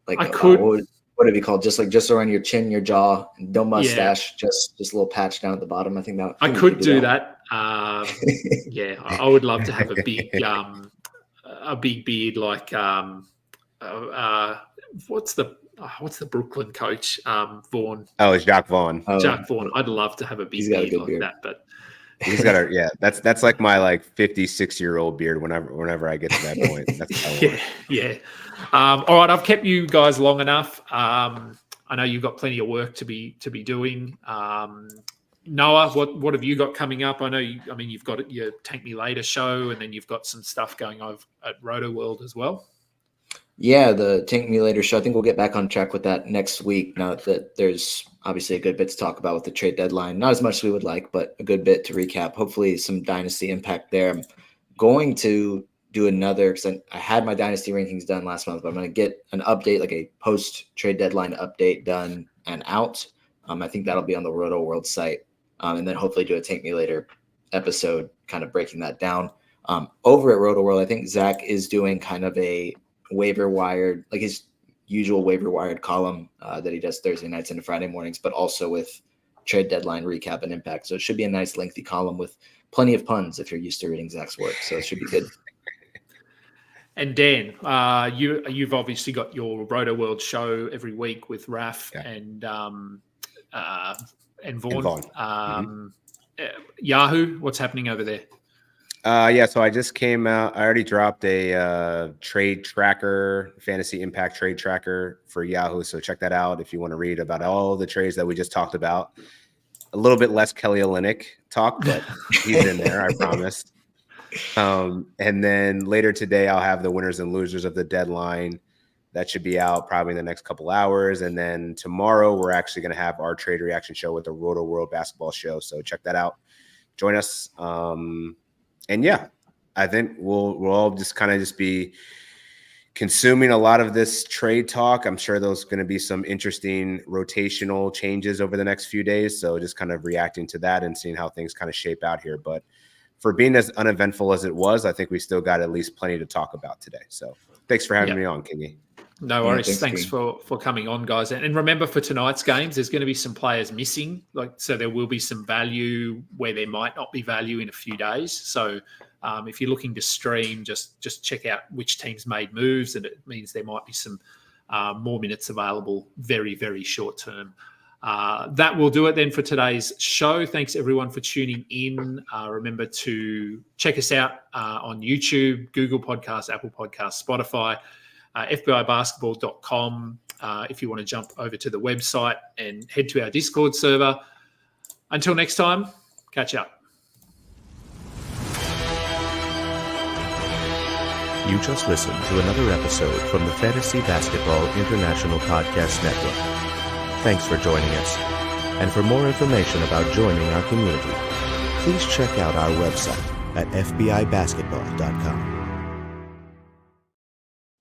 I could. What have you called? Just around your chin, your jaw, no mustache, just a little patch down at the bottom. I think that I could do that. I would love to have a big beard like what's the Brooklyn coach Vaughn? Oh, it's Jacques Vaughn. Jacques Vaughn. I'd love to have a big beard like that, but. He's got that's like my 56-year-old beard whenever I get to that point. That's what I want. All right, I've kept you guys long enough. I know you've got plenty of work to be doing. Noah, what have you got coming up? I know you've got your Tank Me Later show, and then you've got some stuff going on at Rotoworld as well. Yeah, the Tank Me Later show. I think we'll get back on track with that next week. Now that there's obviously a good bit to talk about with the trade deadline. Not as much as we would like, but a good bit to recap. Hopefully some dynasty impact there. I'm going to do another, because I had my dynasty rankings done last month, but I'm going to get an update, like a post-trade deadline update done and out. I think that'll be on the Rotoworld site. And then hopefully do a Tank Me Later episode kind of breaking that down. Over at Rotoworld, I think Zach is doing kind of a waiver wired, like he's usual waiver wired column that he does Thursday nights into Friday mornings, but also with trade deadline recap and impact. So it should be a nice lengthy column with plenty of puns if you're used to reading Zach's work. So it should be good. And Dan, you've obviously got your Rotoworld show every week with Raph and Vaughn. Yahoo, what's happening over there? So I just came out. I already dropped a trade tracker, fantasy impact trade tracker for Yahoo. So check that out if you want to read about all the trades that we just talked about. A little bit less Kelly Olynyk talk, but he's in there, I promised. And then later today, I'll have the winners and losers of the deadline. That should be out probably in the next couple hours. And then tomorrow, we're actually going to have our trade reaction show with the Rotoworld basketball show. So check that out. Join us. And yeah, I think we'll all just kind of just be consuming a lot of this trade talk. I'm sure there's going to be some interesting rotational changes over the next few days. So just kind of reacting to that and seeing how things kind of shape out here. But for being as uneventful as it was, I think we still got at least plenty to talk about today. So thanks for having me on, Kingy. No worries. Thanks for coming on, guys. And remember, for tonight's games, there's going to be some players missing. So there will be some value where there might not be value in a few days. So if you're looking to stream, just check out which teams made moves, and it means there might be some more minutes available very, very short term. That will do it then for today's show. Thanks everyone for tuning in. Remember to check us out on YouTube, Google Podcasts, Apple Podcasts, Spotify, FBIbasketball.com. If you want to jump over to the website and head to our Discord server. Until next time, catch up. You just listened to another episode from the Fantasy Basketball International Podcast Network. Thanks for joining us. And for more information about joining our community, please check out our website at FBIbasketball.com.